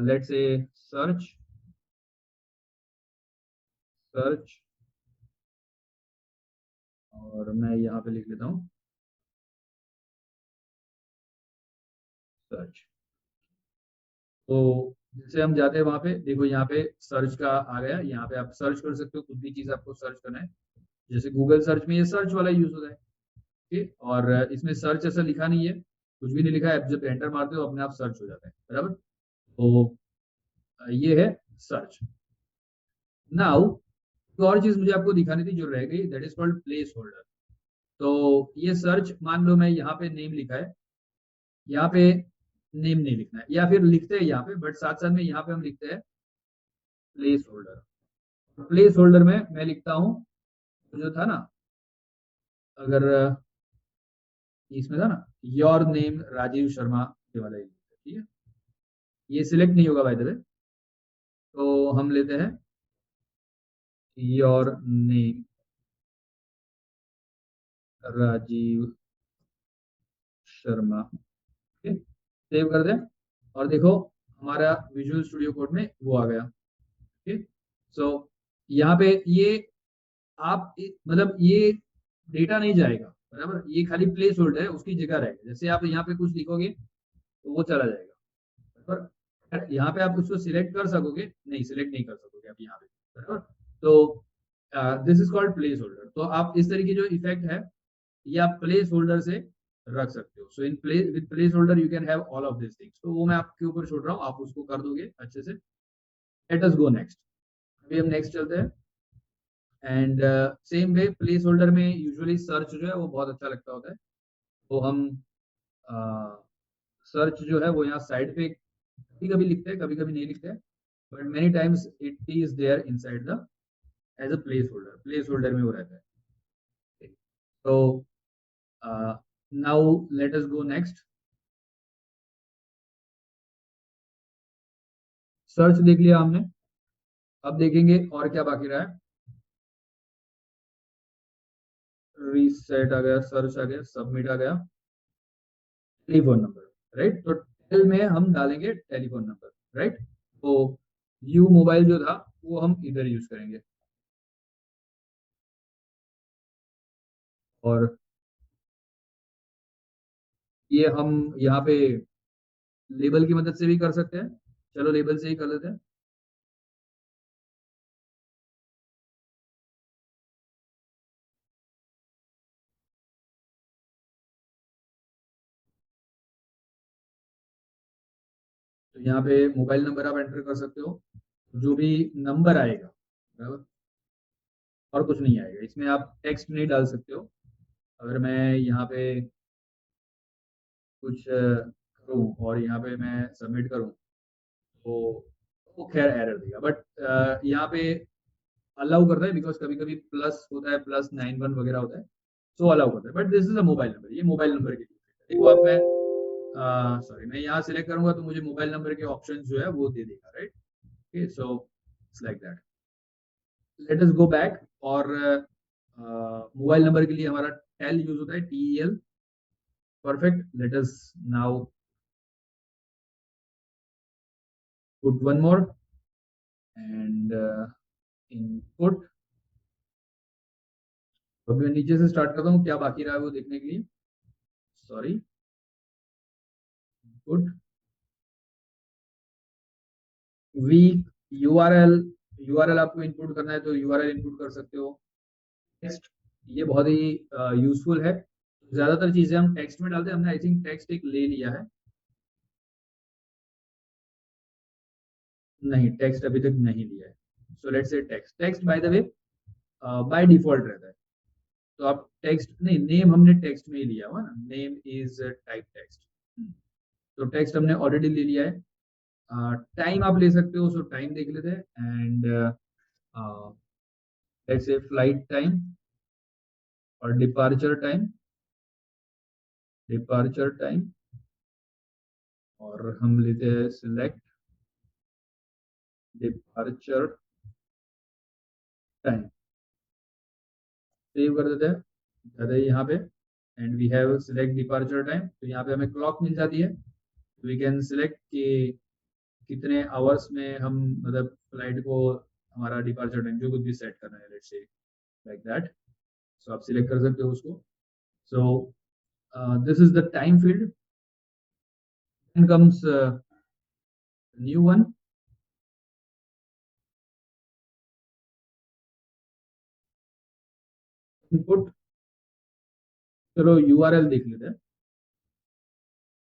let's say search search, और मैं यहाँ पे लिख लेता हूँ सर्च। तो जैसे हम जाते हैं वहां पे, देखो यहाँ पे सर्च का आ गया, यहाँ पे आप सर्च कर सकते हो कुछ भी चीज आपको सर्च करना है। जैसे गूगल सर्च में ये सर्च वाला यूज होता है। ठीक, और इसमें सर्च ऐसा लिखा नहीं है, कुछ भी नहीं लिखा है, आप जब एंटर मारते हो अपने आप सर्च हो जाता है, बराबर। तो ये है सर्च। नाउ एक और चीज मुझे आपको दिखानी थी जो रह गई, that is called place holder. तो ये सर्च, मान लो मैं यहाँ पे नेम लिखा है, यहाँ पे नेम नहीं लिखना है, या फिर लिखते हैं यहाँ पे, बट साथ साथ में यहाँ पे हम लिखते हैं प्लेस होल्डर। प्लेस होल्डर में मैं लिखता हूँ जो था ना, अगर इसमें था ना योर नेम राजीव शर्मा, ये वाला ही, ठीक है। ये सिलेक्ट नहीं होगा बाय द वे, तो हम लेते हैं योर नेम राजीव शर्मा। ठीक, सेव कर दें, और देखो हमारा विजुअल स्टूडियो कोड में वो आ गया। ठीक, सो यहाँ पे ये आप मतलब ये डेटा नहीं जाएगा, बराबर, ये खाली प्लेस होल्डर है, उसकी जगह रहेगा। जैसे आप यहाँ पे कुछ लिखोगे तो वो चला जाएगा, बराबर। यहाँ पे आप उसको सिलेक्ट कर सकोगे, नहीं सिलेक्ट नहीं कर सकोगे आप यहाँ पे, बराबर। तो this is called place holder. तो आप इस तरीके जो इफेक्ट है ये आप प्लेस होल्डर से रख सकते हो। So in place with placeholder you can have all of this things. तो वो मैं आपके ऊपर छोड़ रहा हूँ, आप उसको कर दोगे अच्छे से। Late us go next. अभी हम नेक्स्ट चलते हैं। And same way place holder में यूजुअली सर्च जो है वो बहुत अच्छा लगता होता है। तो हम सर्च जो है वो यहाँ साइड पे कभी कभी लिखते हैं, कभी कभी नहीं लिखते हैं, but many times it is there inside the as a placeholder, placeholder में वो रहता है। तो now let us go next. Search देख लिया हमने, अब देखेंगे और क्या बाकी रहा है। रीसेट आ गया, सर्च आ गया, सबमिट आ गया, टेलीफोन नंबर, राइट। तो टेल में हम डालेंगे टेलीफोन नंबर, राइट। तो यू मोबाइल जो था वो हम इधर यूज करेंगे, और ये हम यहाँ पे लेबल की मदद से भी कर सकते हैं। चलो लेबल से ही कर लेते हैं। तो यहाँ पे मोबाइल नंबर आप एंटर कर सकते हो, जो भी नंबर आएगा, बराबर, और कुछ नहीं आएगा इसमें। आप टेक्स्ट नहीं डाल सकते हो। अगर मैं यहाँ पे कुछ करूँ और यहाँ पे मैं सबमिट करूँ, तो वो खैर एरर देगा, बट यहाँ पे अलाउ करता है, बिकॉज कभी कभी प्लस होता है, +91 वगैरह होता है, तो अलाउ करता है। But this is a mobile number, ये मोबाइल नंबर के लिए देखो। अब मैं सॉरी, मैं यहाँ सिलेक्ट करूंगा तो मुझे मोबाइल नंबर के ऑप्शन जो है वो दे देगा, right. Okay, so it's like that. Late us go back. और मोबाइल नंबर के लिए हमारा टेल यूज होता है, TEL। Perfect, let us now put one more, and input. अभी मैं नीचे से स्टार्ट करता हूँ, क्या बाकी रहा है वो देखने के लिए। Sorry, input week URL. URL आपको इनपुट करना है तो यूआरएल इनपुट कर सकते हो। टेक्स्ट, ये बहुत ही यूजफुल है। ज्यादातर चीजें हम टेक्स्ट में डालते हैं, हमने आई थिंक टेक्स्ट एक ले लिया है। नहीं, टेक्स्ट अभी तक नहीं लिया है। So let's say text, text bye the way by default रहता है। तो आप टेक्स्ट नहीं, नेम हमने टेक्स्ट में ही लिया हुआ ना, नेम इज टाइप टेक्स्ट। तो टेक्स्ट हमने ऑलरेडी ले लिया है। टाइम आप ले सकते हो, सो टाइम देख लेते हैं। And let's say flight time और डिपार्चर टाइम, डिपार्चर टाइम, और हम लेते हैं सिलेक्ट डिपार्चर टाइम। सेव कर देते हैं, जाते हैं यहाँ पे। And we have select departure time, तो यहाँ पे हमें क्लॉक मिल जाती है, वी कैन सिलेक्ट कि कितने आवर्स में हम मतलब फ्लाइट को हमारा डिपार्चर टाइम जो कुछ भी सेट करना है, लेट्स से लाइक दैट। सो आप सिलेक्ट कर सकते हो उसको। So this is the time field, then comes new one, input। चलो यूआरएल देख लेते हैं,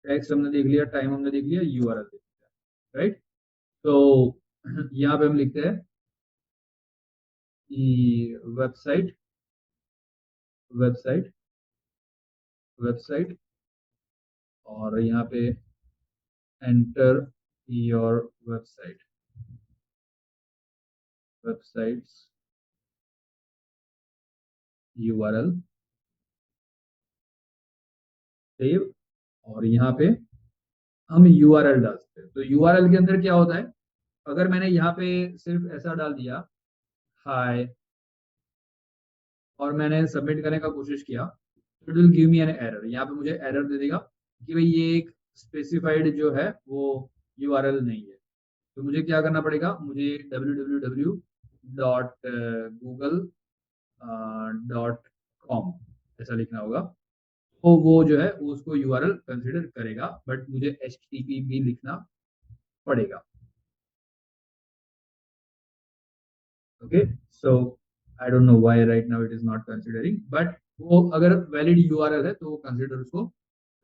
टेक्स्ट हमने देख लिया, टाइम हमने देख लिया, यूआरएल देख लिया, राइट। तो यहाँ पे हम लिखते हैं कि वेबसाइट वेबसाइट वेबसाइट, और यहाँ पे enter your websites URL, save, और यहाँ पे हम यूआरएल डाल सकते हैं। तो यूआरएल के अंदर क्या होता है, अगर मैंने यहाँ पे सिर्फ ऐसा डाल दिया हाय और मैंने सबमिट करने का कोशिश किया, it will give me an error. यहाँ पे मुझे एरर दे देगा कि भाई ये एक स्पेसिफाइड जो है वो यूआरएल नहीं है। तो मुझे क्या करना पड़ेगा, मुझे www.google.com ऐसा लिखना होगा, तो वो जो है उसको यूआरएल कंसिडर करेगा, बट मुझे एचटीटीपी भी लिखना पड़ेगा। Okay, so I don't know why right now it is not considering, but वो अगर वैलिड यूआरएल है तो वो कंसिडर उसको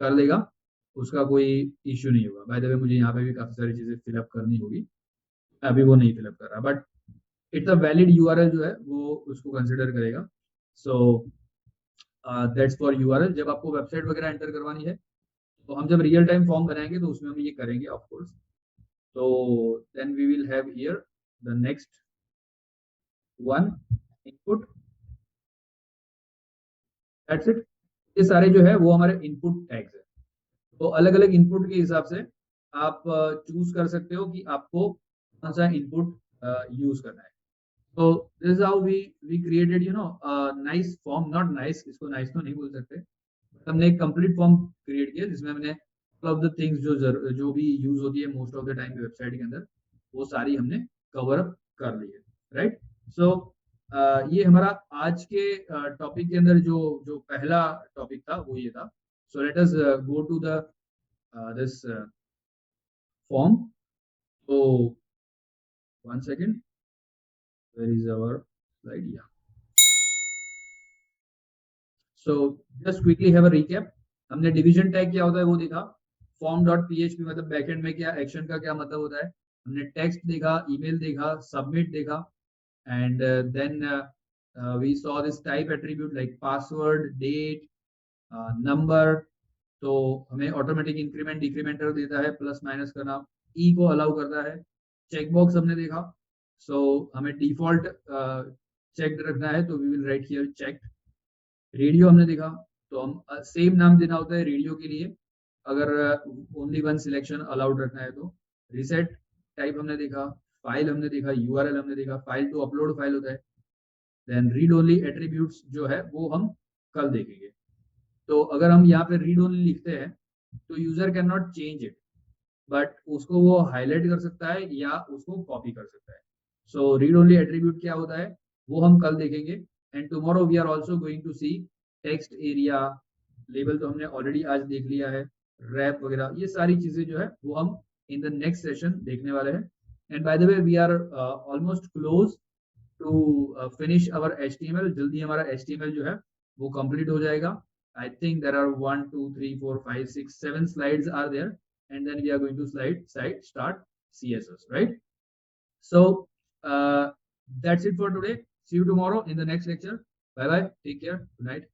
कर लेगा, उसका कोई इश्यू नहीं होगा। बाय द वे मुझे यहाँ पे भी काफी सारी चीजें फिलअप करनी होगी, अभी वो नहीं फिलअप कर रहा, but it's a valid URL जो है वो उसको कंसिडर करेगा। So that's for URL. जब आपको वेबसाइट वगैरह एंटर करवानी है तो हम जब रियल टाइम फॉर्म बनाएंगे तो उसमें हम ये करेंगे ऑफ कोर्स। तो then we will have here the next one, input, that's it. ये सारे जो है वो हमारे इनपुट टैग्स है। तो अलग अलग इनपुट के हिसाब से आप चूज कर सकते हो कि आपको कौन सा इनपुट यूज करना है। तो this is how we created you know nice form, not nice, इसको नाइस तो नहीं बोल सकते, हमने एक कंप्लीट फॉर्म क्रिएट किया जिसमें हमने ऑल ऑफ द थिंग्स जो भी यूज होती है most of the time website के अंदर, वो सारी हमने कवर अप कर ली है, राइट। सो ये हमारा आज के टॉपिक के अंदर जो जो पहला टॉपिक था वो ये था। So let us go to the this form. तो one second, where is our slide, yeah so just quickly have a recap. हमने डिवीजन टैग क्या होता है वो देखा, फॉर्म डॉट पीएचपी मतलब बैकएंड में क्या एक्शन का क्या मतलब होता है, हमने टेक्स्ट देखा, ईमेल देखा, सबमिट देखा, and then we saw this type attribute like password, date, number. तो हमें ऑटोमेटिक इंक्रीमेंट डिक्रीमेंटर देता है, प्लस माइनस करना, ई को अलाउ करता है। चेकबॉक्स हमने देखा, सो हमें डिफॉल्ट चेक रखना है तो we will write here check. Radio हमने देखा, तो हम सेम नाम देना होता है रेडियो के लिए अगर ओनली वन सिलेक्शन अलाउड रखना है तो। रिसेट टाइप हमने देखा, फाइल हमने देखा, यूआरएल हमने देखा, फाइल टू अपलोड फाइल होता है। देन रीड ओनली एट्रीब्यूट्स जो है वो हम कल देखेंगे। तो अगर हम यहाँ पे रीड ओनली लिखते हैं तो user can not change it, but उसको वो हाईलाइट कर सकता है या उसको कॉपी कर सकता है। सो रीड ओनली एट्रीब्यूट क्या होता है वो हम कल देखेंगे। And tomorrow we are also going to see text area label, तो हमने ऑलरेडी आज देख लिया है, रैप वगैरह ये सारी चीजें जो है वो हम इन द नेक्स्ट सेशन देखने वाले हैं। And by the way we are almost close to finish our HTML। जल्दी हमारा HTML जो है वो कंप्लीट हो जाएगा। I think there are 1, 2, 3, 4, 5, 6, 7 slides are there, and then we are going to start CSS, right? So uh, that's it for today. See you tomorrow in the next lecture. Bye bye. Take care. Good night.